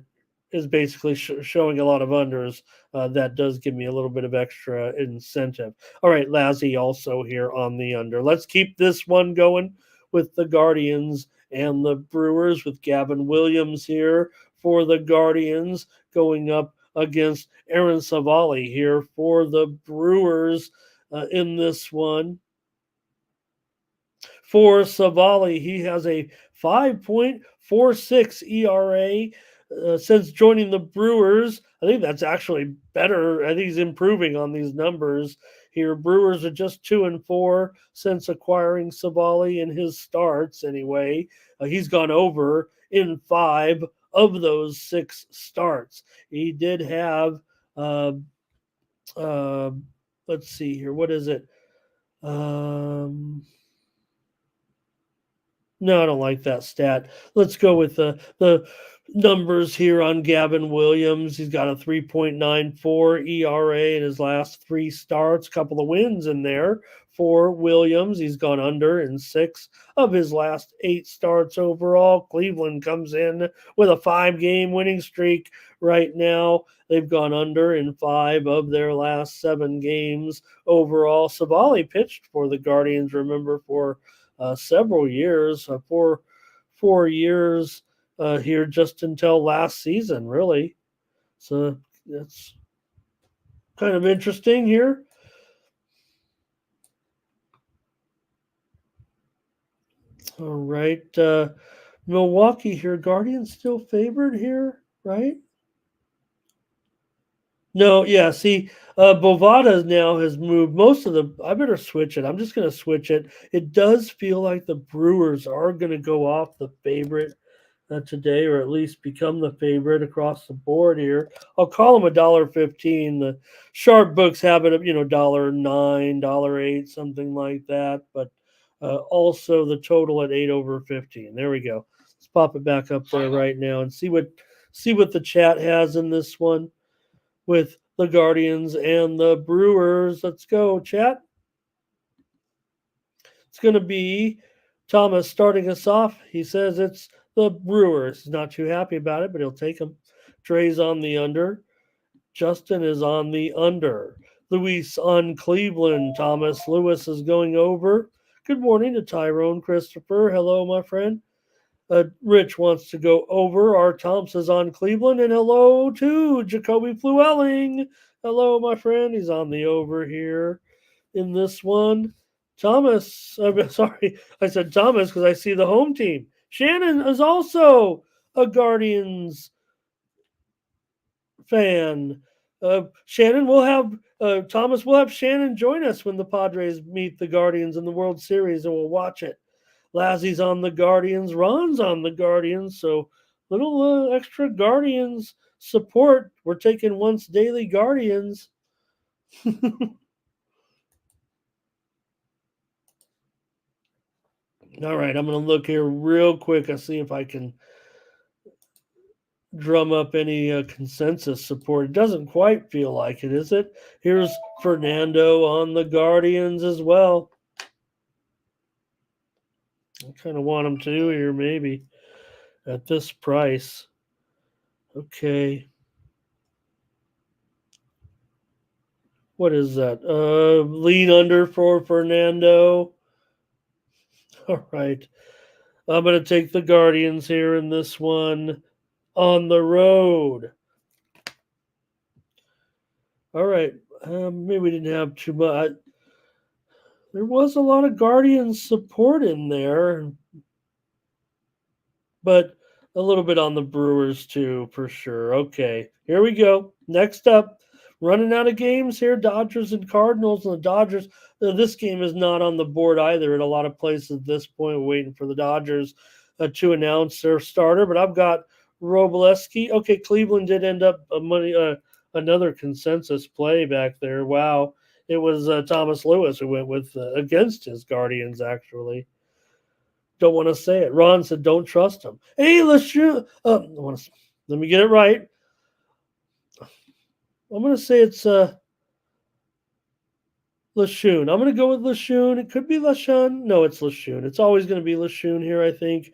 is basically showing a lot of unders, that does give me a little bit of extra incentive. All right, Lazzy also here on the under. Let's keep this one going with the Guardians and the Brewers with Gavin Williams here for the Guardians going up against Aaron Savali here for the Brewers in this one. For Savali, he has a 5.46 ERA since joining the Brewers. I think that's actually better. I think he's improving on these numbers here. Brewers are just 2-4 since acquiring Savali in his starts anyway. He's gone over in 5 of those 6 starts. He did have, let's see here. What is it? No, I don't like that stat. Let's go with the numbers here on Gavin Williams. He's got a 3.94 ERA in his last 3 starts, a couple of wins in there for Williams. He's gone under in 6 of his last 8 starts overall. Cleveland comes in with a 5-game winning streak right now. They've gone under in 5 of their last 7 games overall. Savali pitched for the Guardians, remember, for several years, 4 years here just until last season, really. So that's kind of interesting here. All right. Milwaukee here. Guardians still favored here, right? No, yeah. See, Bovada now has moved most of the. I better switch it. I'm just going to switch it. It does feel like the Brewers are going to go off the favorite today, or at least become the favorite across the board here. I'll call them $1.15. The sharp books have it of $1.09, $1.08, something like that. But also the total at 8 over 15. There we go. Let's pop it back up there right now and see what the chat has in this one with the Guardians and the Brewers. Let's go, chat. It's going to be Thomas starting us off. He says it's the Brewers. He's not too happy about it, but he'll take them. Trey's on the under. Justin is on the under. Luis on Cleveland. Thomas Lewis is going over. Good morning to Tyrone Christopher. Hello, my friend. Rich wants to go over. R. Thompson's on Cleveland. And hello to Jacoby Flewelling. Hello, my friend. He's on the over here in this one. Thomas, I'm sorry, I said Thomas because I see the home team. Shannon is also a Guardians fan. Shannon, Thomas will have Shannon join us when the Padres meet the Guardians in the World Series, and we'll watch it Lazzie's on the Guardians. Ron's on the Guardians. So little extra Guardians support. We're taking once daily Guardians. All right, I'm going to look here real quick and see if I can drum up any consensus support. It doesn't quite feel like it, is it? Here's Fernando on the Guardians as well. I kind of want him to here, maybe, at this price. Okay. What is that? Lean under for Fernando. All right. I'm going to take the Guardians here in this one on the road. All right. Maybe we didn't have too much. There was a lot of Guardians support in there, but a little bit on the Brewers too, for sure. Okay, here we go. Next up, running out of games here, Dodgers and Cardinals. And the Dodgers, this game is not on the board either at a lot of places at this point, waiting for the Dodgers to announce their starter. But I've got Robleski. Okay, Cleveland did end up another consensus play back there. Wow. It was Thomas Lewis who went with against his Guardians, actually. Don't want to say it. Ron said, don't trust him. Hey, LeShun. Let me get it right. I'm going to say it's LeShun. I'm going to go with LeShun. It could be LeShun. No, it's LeShun. It's always going to be LeShun here, I think.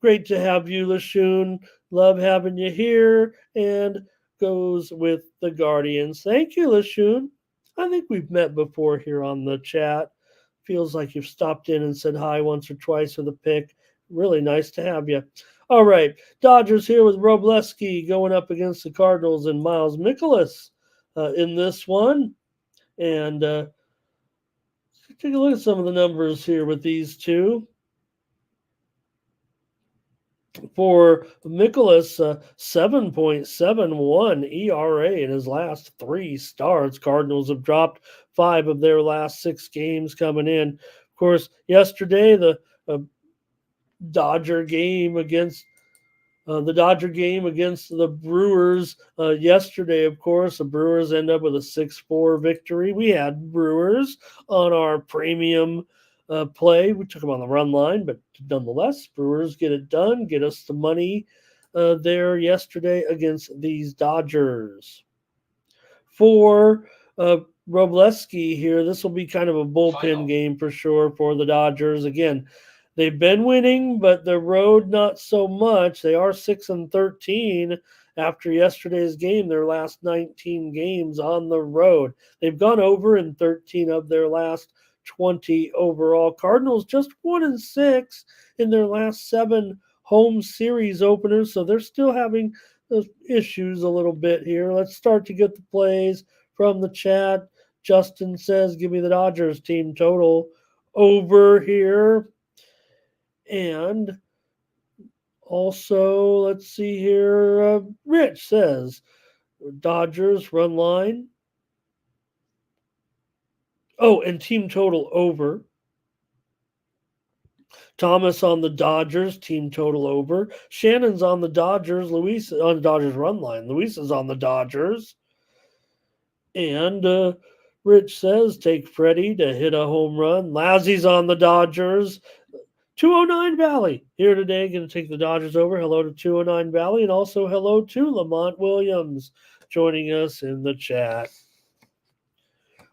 Great to have you, LeShun. Love having you here. And goes with the Guardians. Thank you, LeShun. I think we've met before here on the chat. Feels like you've stopped in and said hi once or twice with a pick. Really nice to have you. All right, Dodgers here with Robleski going up against the Cardinals and Miles Mikolas in this one. And take a look at some of the numbers here with these two. For Mikolas, 7.71 ERA in his last 3 starts. Cardinals have dropped 5 of their last 6 games coming in. Of course, yesterday, the Dodger game against the Brewers yesterday, of course, the Brewers end up with a 6-4 victory. We had Brewers on our premium play. We took them on the run line, but nonetheless, Brewers get it done, get us the money there yesterday against these Dodgers. For Robleski here, this will be kind of a bullpen game for sure for the Dodgers. Again, they've been winning, but the road not so much. They are 6-13 after yesterday's game, their last 19 games on the road. They've gone over in 13 of their last 20 overall. Cardinals just 1-6 in their last 7 home series openers, so they're still having those issues a little bit here. Let's start to get the plays from the chat. Justin says, give me the Dodgers team total over here. And also, let's see here. Rich says, Dodgers run line. Oh, and team total over. Thomas on the Dodgers, team total over. Shannon's on the Dodgers. Luis on the Dodgers run line. Luis is on the Dodgers. And Rich says, take Freddie to hit a home run. Lazzie's on the Dodgers. 209 Valley here today. Going to take the Dodgers over. Hello to 209 Valley. And also hello to Lamont Williams joining us in the chat.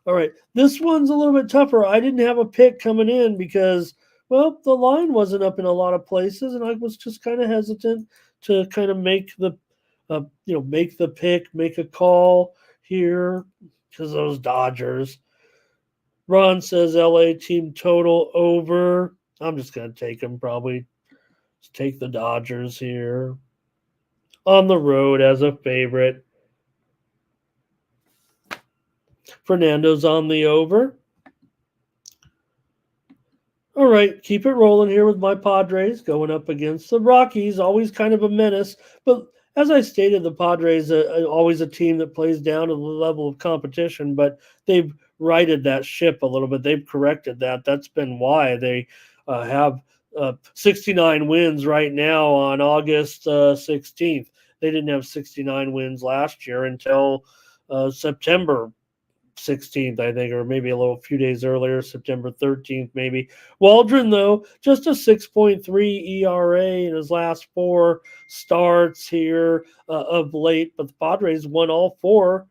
All right, this one's a little bit tougher. I didn't have a pick coming in because, well, the line wasn't up in a lot of places, and I was just kind of hesitant to kind of make the, make the pick, make a call here because those Dodgers. Ron says LA team total over. I'm just going to take them probably. Just take the Dodgers here on the road as a favorite. Fernando's on the over. All right, keep it rolling here with my Padres going up against the Rockies. Always kind of a menace. But as I stated, the Padres are always a team that plays down to the level of competition, but they've righted that ship a little bit. They've corrected that. That's been why they have 69 wins right now on August 16th. They didn't have 69 wins last year until September 16th, I think, or maybe a few days earlier, September 13th, maybe. Waldron, though, just a 6.3 ERA in his last 4 starts here of late, but the Padres won all 4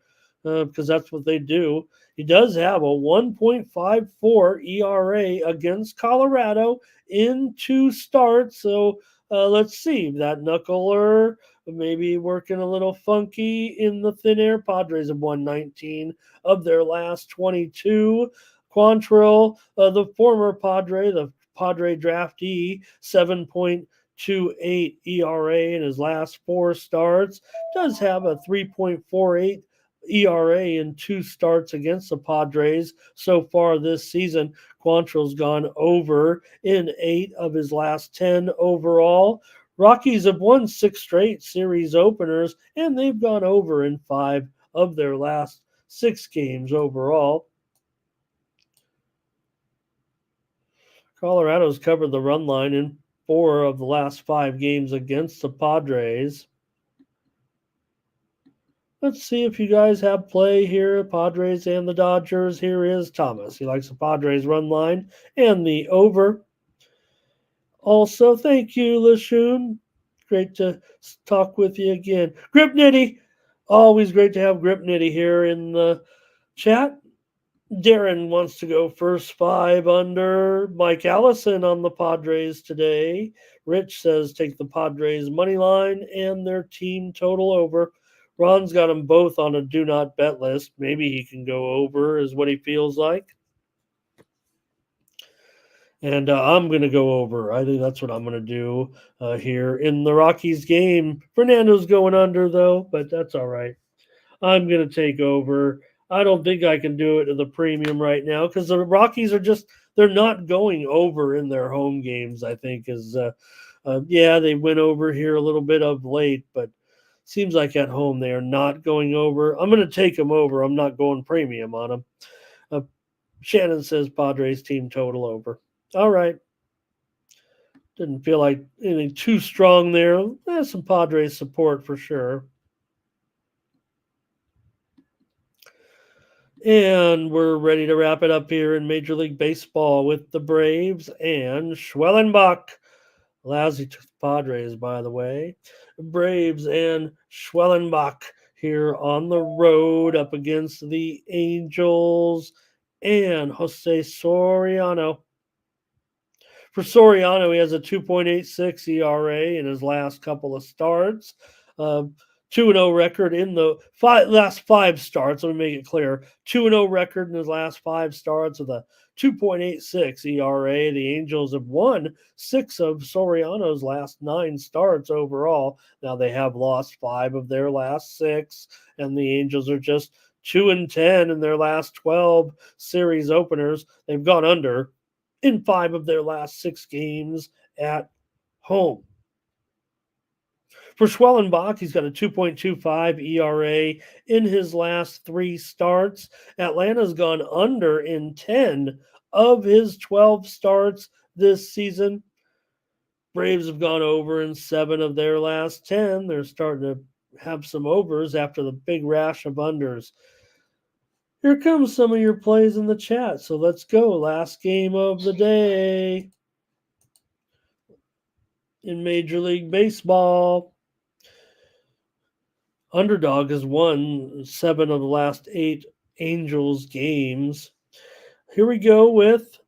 because that's what they do. He does have a 1.54 ERA against Colorado in 2 starts, so let's see. That knuckler maybe working a little funky in the thin air. Padres have won 19 of their last 22. Quantrill, the former Padre, the Padre draftee, 7.28 ERA in his last 4 starts, does have a 3.48 ERA in 2 starts against the Padres so far this season. Quantrill's gone over in 8 of his last 10 overall. Rockies have won 6 straight series openers, and they've gone over in 5 of their last 6 games overall. Colorado's covered the run line in 4 of the last 5 games against the Padres. Let's see if you guys have play here, Padres and the Dodgers. Here is Thomas. He likes the Padres run line and the over. Also, thank you, Lashun. Great to talk with you again. Grip Nitty. Always great to have Grip Nitty here in the chat. Darren wants to go first 5 under. Mike Allison on the Padres today. Rich says take the Padres money line and their team total over. Ron's got them both on a do not bet list. Maybe he can go over is what he feels like. And I'm going to go over. I think that's what I'm going to do here in the Rockies game. Fernando's going under, though, but that's all right. I'm going to take over. I don't think I can do it at the premium right now because the Rockies are they're not going over in their home games, I think. They went over here a little bit of late, but seems like at home they are not going over. I'm going to take them over. I'm not going premium on them. Shannon says Padres team total over. All right. Didn't feel like anything too strong there. There's some Padres support for sure. And we're ready to wrap it up here in Major League Baseball with the Braves and Schwellenbach. Lousy took the Padres, by the way. Braves and Schwellenbach here on the road up against the Angels and Jose Soriano. For Soriano, he has a 2.86 ERA in his last couple of starts. 2-0 record in the last 5 starts. Let me make it clear. 2-0 record in his last 5 starts with a 2.86 ERA. The Angels have won 6 of Soriano's last 9 starts overall. Now they have lost 5 of their last 6, and the Angels are just 2-10 in their last 12 series openers. They've gone under in 5 of their last 6 games at home. For Schwellenbach, he's got a 2.25 ERA in his last 3 starts. Atlanta's gone under in 10 of his 12 starts this season. Braves have gone over in 7 of their last 10. They're starting to have some overs after the big rash of unders. Here comes some of your plays in the chat. So let's go. Last game of the day in Major League Baseball. Underdog has won 7 of the last 8 Angels games. Here we go with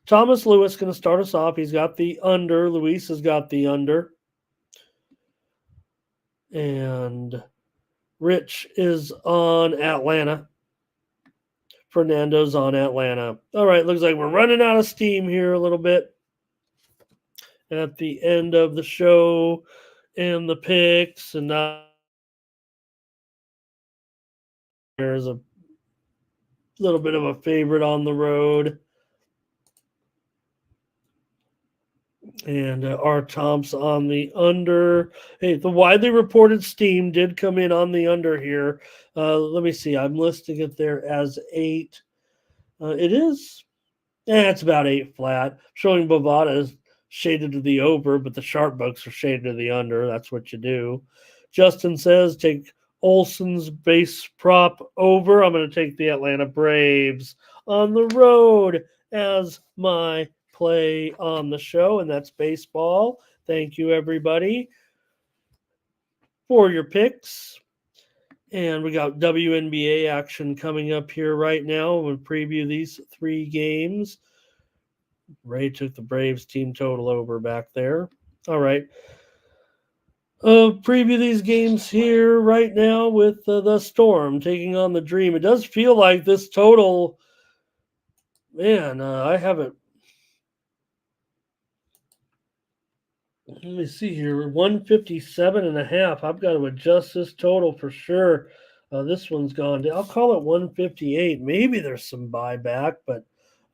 Thomas Lewis going to start us off. He's got the under. Luis has got the under. And Rich is on Atlanta. Fernando's on Atlanta. All right, looks like we're running out of steam here a little bit at the end of the show and the picks. And now there's a little bit of a favorite on the road. And R. Tom's on the under. Hey, the widely reported steam did come in on the under here. Let me see. I'm listing it there as 8. It is It's about 8 flat. Showing Bovada is shaded to the over, but the sharp books are shaded to the under. That's what you do. Justin says take Olson's base prop over. I'm going to take the Atlanta Braves on the road as my play on the show, and that's baseball. Thank you, everybody, for your picks. And we got WNBA action coming up here right now. We'll preview these 3 games. Ray took the Braves team total over back there. All right. Preview these games here right now with the Storm taking on the Dream. It does feel like this total, man, I haven't. Let me see here. 157.5. I've got to adjust this total for sure. This one's gone down. I'll call it 158. Maybe there's some buyback, but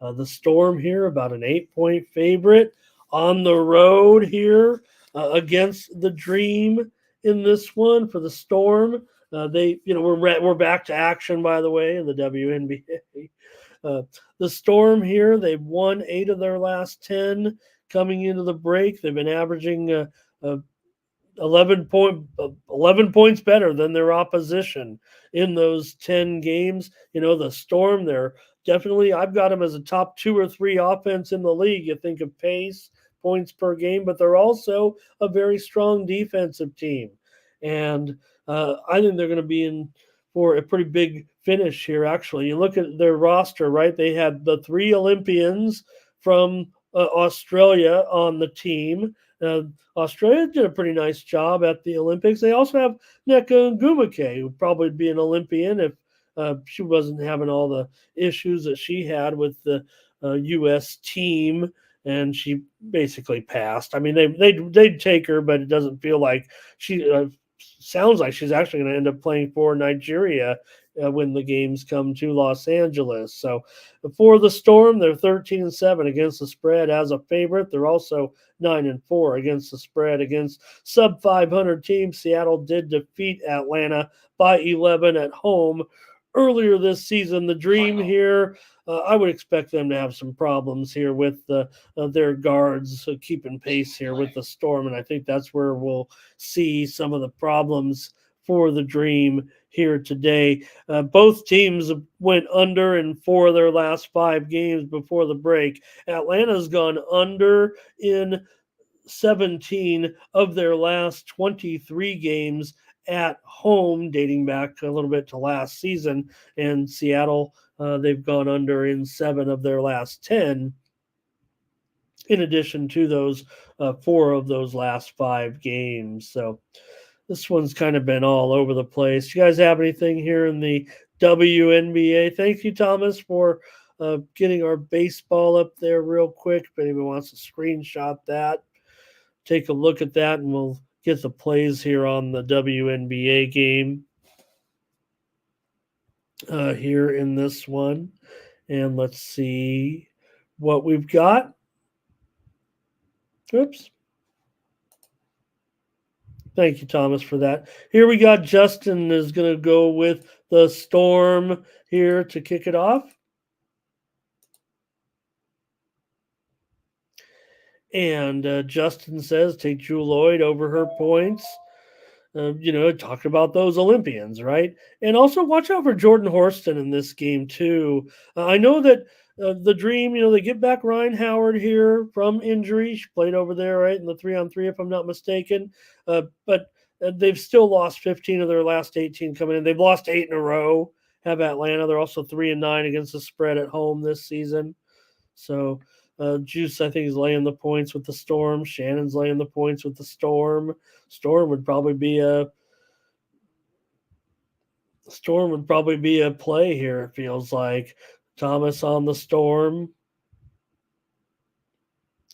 the Storm here, about an 8-point favorite on the road here against the Dream in this one for the Storm. We're back to action, by the way, in the WNBA. The Storm here, they've won 8 of their last 10 coming into the break. They've been averaging 11 points better than their opposition in those 10 games. The Storm, they're definitely, I've got them as a top 2 or 3 offense in the league. You think of pace, points per game, but they're also a very strong defensive team. And I think they're going to be in for a pretty big finish here, actually. You look at their roster, right? They had the 3 Olympians from Australia on the team. Australia did a pretty nice job at the Olympics. They also have Nneka Ngumake, who would probably be an Olympian if she wasn't having all the issues that she had with the U.S. team, and she basically passed. I mean, they'd take her, but it doesn't feel like she sounds like she's actually going to end up playing for Nigeria when the games come to Los Angeles. So for the Storm, they're 13-7 against the spread as a favorite. They're also 9-4 against the spread against sub 500 teams. Seattle did defeat Atlanta by 11 at home earlier this season. The Dream here, I would expect them to have some problems here with their guards keeping pace here with the Storm, and I think that's where we'll see some of the problems for the Dream here today. Both teams went under in 4 of their last 5 games before the break. Atlanta's gone under in 17 of their last 23 games at home, dating back a little bit to last season. And Seattle, they've gone under in 7 of their last 10, in addition to those 4 of those last 5 games. So this one's kind of been all over the place. You guys have anything here in the WNBA? Thank you, Thomas, for getting our baseball up there real quick. If anyone wants to screenshot that, take a look at that, and we'll get the plays here on the WNBA game here in this one. And let's see what we've got. Oops. Thank you, Thomas, for that. Here we got Justin is going to go with the Storm here to kick it off. And Justin says take Jewel Lloyd over her points. Talked about those Olympians, right? And also watch out for Jordan Horston in this game, too. I know that the Dream, they get back Ryan Howard here from injury. She played over there, right, in the 3-on-3, if I'm not mistaken. But they've still lost 15 of their last 18 coming in. They've lost 8 in a row, have Atlanta. They're also 3-9 against the spread at home this season. So Juice, I think, is laying the points with the Storm. Shannon's laying the points with the Storm. Storm would probably be a play here, it feels like. Thomas on the Storm.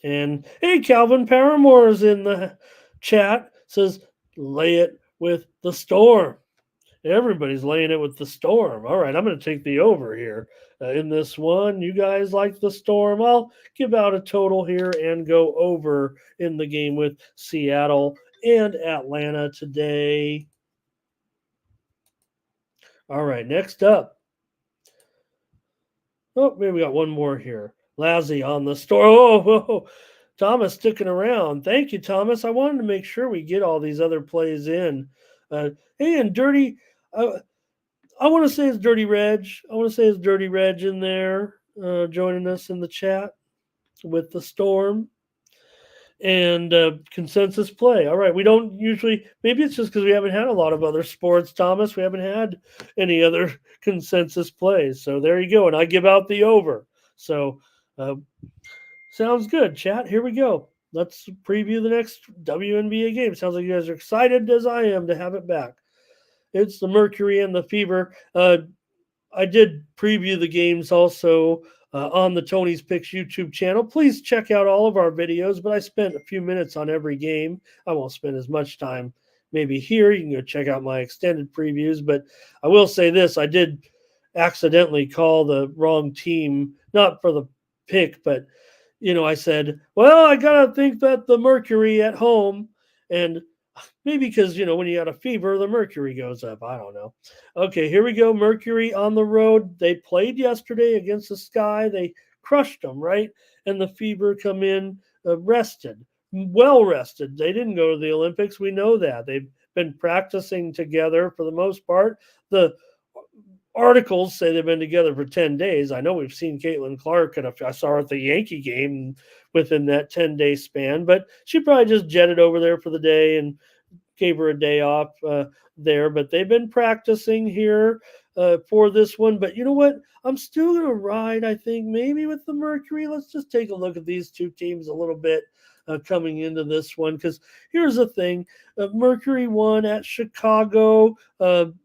And hey, Calvin Paramore is in the chat. Says lay it with the Storm. Everybody's laying it with the Storm. All right, I'm going to take the over here in this one. You guys like the Storm? I'll give out a total here and go over in the game with Seattle and Atlanta today. All right, next up. Oh, maybe we got one more here. Lazzy on the store. Oh, Thomas sticking around. Thank you, Thomas. I wanted to make sure we get all these other plays in. Hey, and Dirty, uh, I want to say it's Dirty Reg. I want to say it's Dirty Reg in there joining us in the chat with the Storm and consensus play. All right, we don't usually. Maybe it's just because we haven't had a lot of other sports, Thomas. We haven't had any other consensus plays. So there you go, and I give out the over. So uh, sounds good, chat. Here we go. Let's preview the next WNBA game. Sounds like you guys are excited as I am to have it back. It's the Mercury and the Fever. I did preview the games also on the Tony's Picks YouTube channel. Please check out all of our videos, but I spent a few minutes on every game. I won't spend as much time maybe here. You can go check out my extended previews, but I will say this. I did accidentally call the wrong team, not for the pick, but I said, well, I got to think that the Mercury at home, and maybe because, when you got a fever, the mercury goes up. I don't know. Okay, here we go. Mercury on the road. They played yesterday against the Sky. They crushed them, right? And the Fever come in rested, well rested. They didn't go to the Olympics. We know that. They've been practicing together for the most part. The articles say they've been together for 10 days. I know we've seen Caitlin Clark, and I saw her at the Yankee game within that 10-day span, but she probably just jetted over there for the day and gave her a day off there. But they've been practicing here for this one. But you know what? I'm still going to ride, I think, maybe with the Mercury. Let's just take a look at these two teams a little bit coming into this one. Because here's the thing. Mercury won at Chicago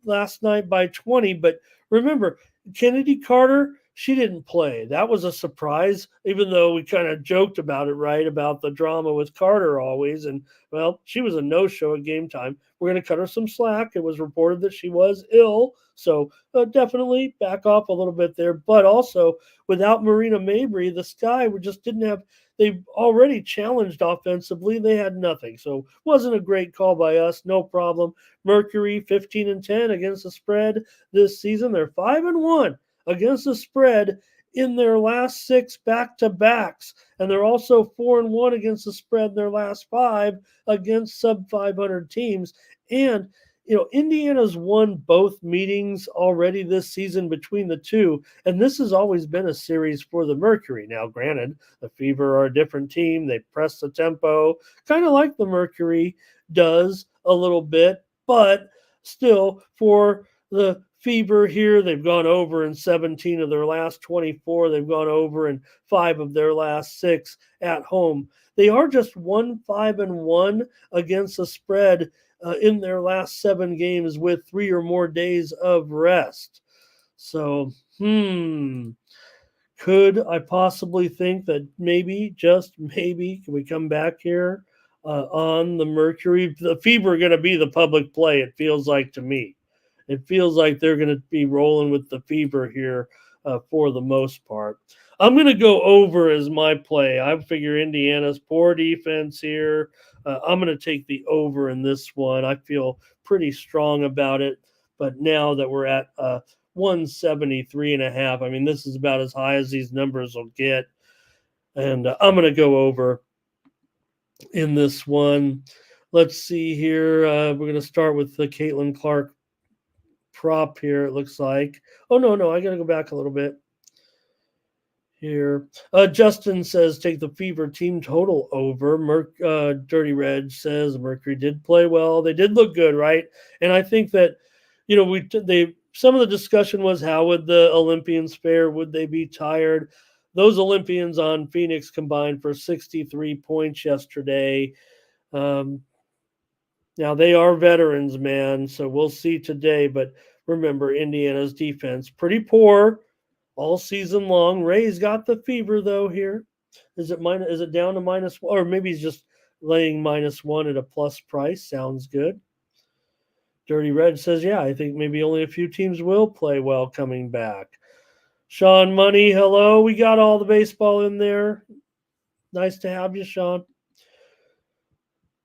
last night by 20. But remember, Kennedy Carter, she didn't play. That was a surprise, even though we kind of joked about it, right? About the drama with Carter always. And, well, she was a no-show at game time. We're going to cut her some slack. It was reported that she was ill. So definitely back off a little bit there. But also, without Marina Mabry, the Sky just didn't have – they already challenged offensively. They had nothing. So wasn't a great call by us. No problem. Mercury 15-10 against the spread this season. They're 5-1 against the spread in their last 6 back-to-backs. And they're also 4-1 against the spread in their last 5 against sub-500 teams. And, Indiana's won both meetings already this season between the two. And this has always been a series for the Mercury. Now, granted, the Fever are a different team. They press the tempo, kind of like the Mercury does a little bit. But still, for the Fever here, they've gone over in 17 of their last 24. They've gone over in 5 of their last 6 at home. They are just 1-5-1 against the spread in their last 7 games with 3 or more days of rest. So, could I possibly think that maybe, just maybe, can we come back here on the Mercury? The Fever are going to be the public play, it feels like to me. It feels like they're going to be rolling with the Fever here for the most part. I'm going to go over as my play. I figure Indiana's poor defense here. I'm going to take the over in this one. I feel pretty strong about it. But now that we're at 173.5, I mean, this is about as high as these numbers will get. And I'm going to go over in this one. Let's see here. We're going to start with the Caitlin Clark prop here, it looks like. Oh, no, I got to go back a little bit here. Justin says take the Fever team total over. Dirty Reg says Mercury did play well. They did look good, right? And I think that, some of the discussion was how would the Olympians fare? Would they be tired? Those Olympians on Phoenix combined for 63 points yesterday. Now, they are veterans, man, so we'll see today. But remember, Indiana's defense, pretty poor all season long. Ray's got the Fever, though, here. Is it down to -1? Or maybe he's just laying -1 at a plus price. Sounds good. Dirty Red says, yeah, I think maybe only a few teams will play well coming back. Sean Money, hello. We got all the baseball in there. Nice to have you, Sean.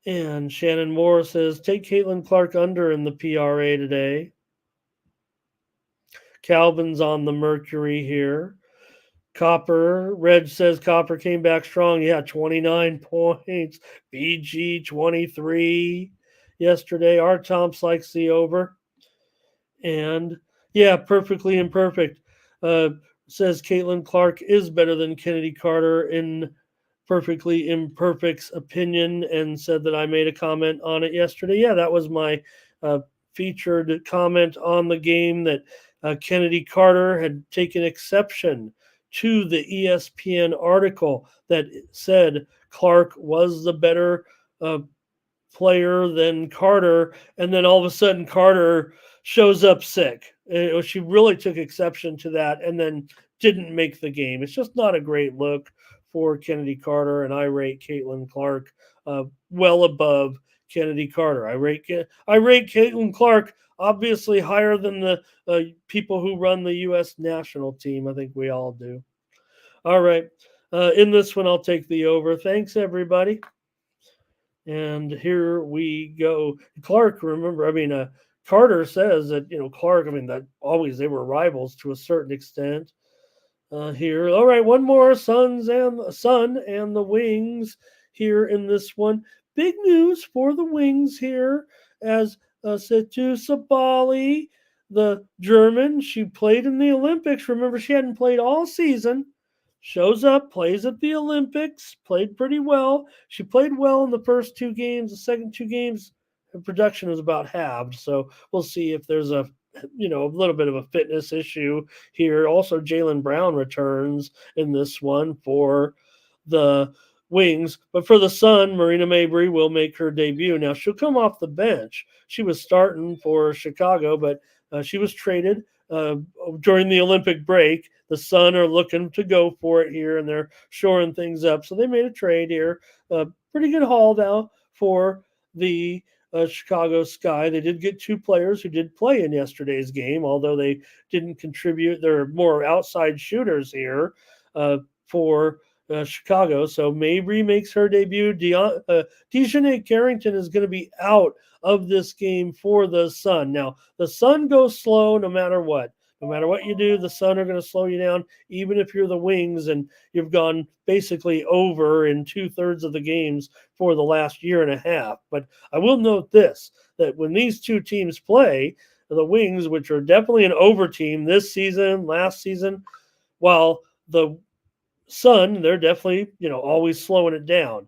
And Shannon Moore says, take Caitlin Clark under in the PRA today. Calvin's on the Mercury here. Red says Copper came back strong. Yeah, 29 points. BG 23 yesterday. Our Tomps likes the over. And yeah, perfectly imperfect. Uh, says Caitlin Clark is better than Kennedy Carter in perfectly imperfect's opinion, and said that I made a comment on it yesterday. Yeah, that was my uh, featured comment on the game, that Kennedy Carter had taken exception to the ESPN article that said Clark was the better uh, player than Carter, and then all of a sudden Carter shows up sick. She really took exception to that, and then didn't make the game. It's just not a great look for Kennedy Carter, and I rate Caitlin Clark well above Kennedy Carter. I rate Caitlin Clark obviously higher than the people who run the U.S. national team. I think we all do. All right. In this one, I'll take the over. Thanks, everybody. And here we go. Clark, remember, Carter says that, Clark, that always they were rivals to a certain extent. Here, all right, one more Sun and the Wings here in this one. Big news for the Wings here, as Setu Sabali, the German, she played in the Olympics. Remember, she hadn't played all season. Shows up, plays at the Olympics, played pretty well. She played well in the first two games. The second two games, her production was about halved. So we'll see if there's a little bit of a fitness issue here. Also, Jaylen Brown returns in this one for the Wings. But for the Sun, Marina Mabrey will make her debut. Now, she'll come off the bench. She was starting for Chicago, but she was traded during the Olympic break. The Sun are looking to go for it here, and they're shoring things up. So they made a trade here. Pretty good haul now for the Chicago Sky. They did get two players who did play in yesterday's game, although they didn't contribute. They're more outside shooters here for Chicago. So Mabry makes her debut. Dejanay Carrington is going to be out of this game for the Sun. Now, the Sun goes slow no matter what. No matter what you do, the Sun are going to slow you down, even if you're the Wings and you've gone basically over in 2/3 of the games for the last year and a half. But I will note this, that when these two teams play, the Wings, which are definitely an over team this season, last season, while the Sun, they're definitely, always slowing it down.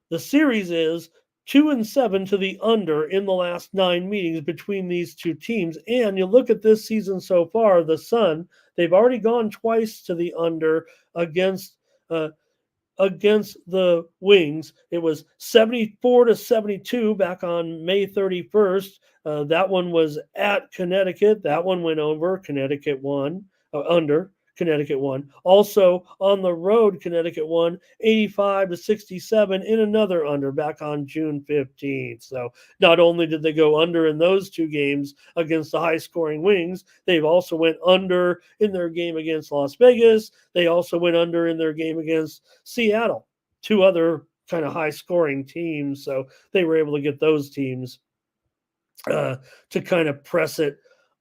The series is 2-7 to the under in the last 9 meetings between these two teams. And you look at this season so far, the Sun, they've already gone twice to the under against the Wings. It was 74-72 back on May 31st. That one was at Connecticut. That one went over. Connecticut won, under. Connecticut won. Also on the road, Connecticut won 85-67 in another under back on June 15th. So not only did they go under in those two games against the high-scoring Wings, they've also went under in their game against Las Vegas. They also went under in their game against Seattle, two other kind of high-scoring teams. So they were able to get those teams to kind of press it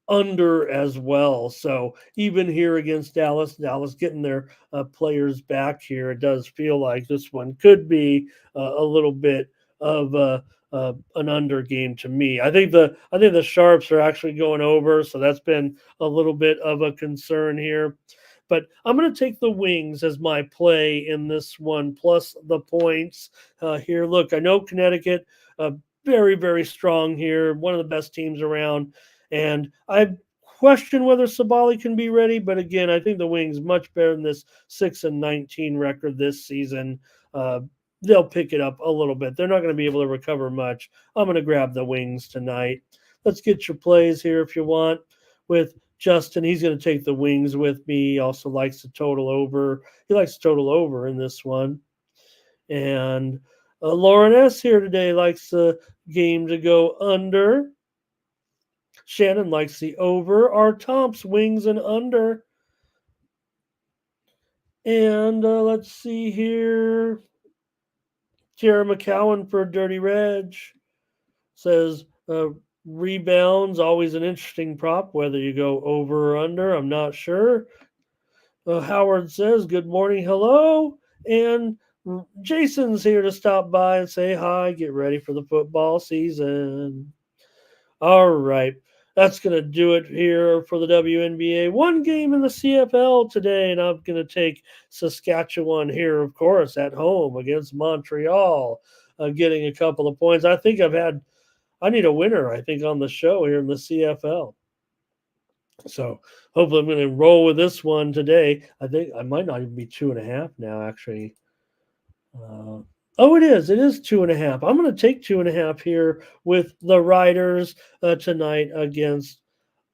under as well. So even here against Dallas getting their players back here, it does feel like this one could be a little bit of an under game to me. I think the Sharps are actually going over, so that's been a little bit of a concern here. But I'm going to take the Wings as my play in this one, plus the points here. Look, I know Connecticut, very, very strong here, one of the best teams around. And I question whether Sabali can be ready, but again, I think the Wings much better than this 6-19 record this season. They'll pick it up a little bit. They're not going to be able to recover much. I'm going to grab the Wings tonight. Let's get your plays here if you want with Justin. He's going to take the Wings with me. He also likes the total over. He likes the total over in this one. And Lauren S. here today likes the game to go under. Shannon likes the over. Our Tomps, Wings, and under. And let's see here. Tara McCowan for Dirty Reg says rebounds, always an interesting prop, whether you go over or under. I'm not sure. Howard says, good morning, hello. And Jason's here to stop by and say hi, get ready for the football season. All right. That's going to do it here for the WNBA. One game in the CFL today, and I'm going to take Saskatchewan here, of course, at home against Montreal, getting a couple of points. I need a winner, I think, on the show here in the CFL. So hopefully I'm going to roll with this one today. I think I might not even be 2.5 now, actually. Oh, it is. It is 2.5. I'm going to take 2.5 here with the Riders tonight against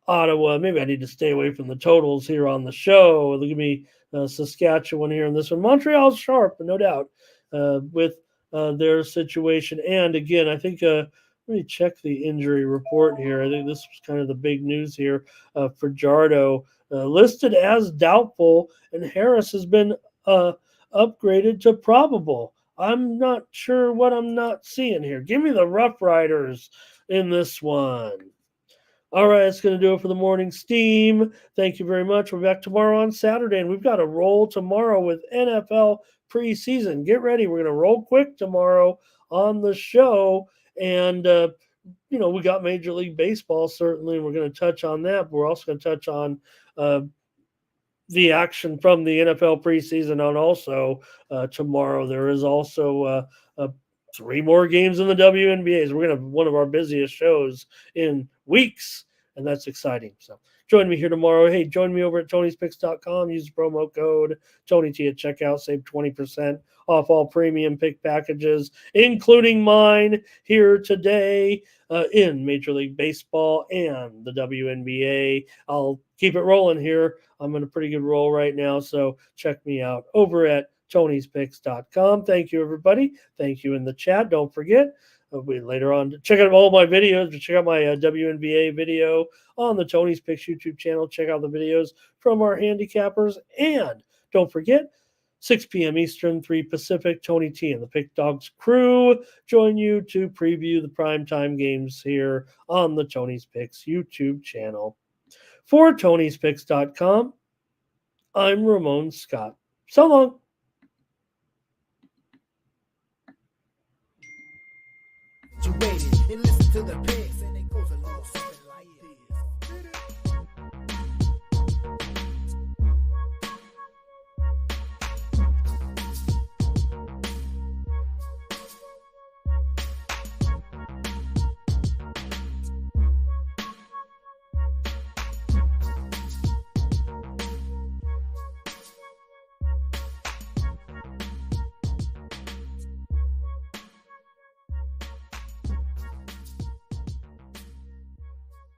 Ottawa. Maybe I need to stay away from the totals here on the show. Look at me, Saskatchewan here in this one. Montreal's sharp, no doubt, with their situation. And again, I think let me check the injury report here. I think this was kind of the big news here for Jardo. Listed as doubtful, and Harris has been upgraded to probable. I'm not sure what I'm not seeing here. Give me the Rough Riders in this one. All right, that's going to do it for the morning steam. Thank you very much. We're back tomorrow on Saturday, and we've got a roll tomorrow with NFL preseason. Get ready. We're going to roll quick tomorrow on the show. And, we got Major League Baseball, certainly, and we're going to touch on that. But we're also going to touch on the action from the NFL preseason. And also tomorrow, there is also 3 more games in the WNBA. So we're going to have one of our busiest shows in weeks, and that's exciting. So join me here tomorrow. Hey, join me over at Tony'sPicks.com. Use the promo code TonyT at checkout. Save 20% off all premium pick packages, including mine here today in Major League Baseball and the WNBA. I'll keep it rolling here. I'm in a pretty good roll right now, so check me out over at Tony'sPicks.com. Thank you, everybody. Thank you in the chat. Don't forget, later on, check out all my videos. Check out my WNBA video on the Tony's Picks YouTube channel. Check out the videos from our handicappers. And don't forget, 6 p.m. Eastern, 3 Pacific, Tony T and the Pick Dogs crew join you to preview the primetime games here on the Tony's Picks YouTube channel. For Tony'sPicks.com, I'm Ramon Scott. So long. You waited and listen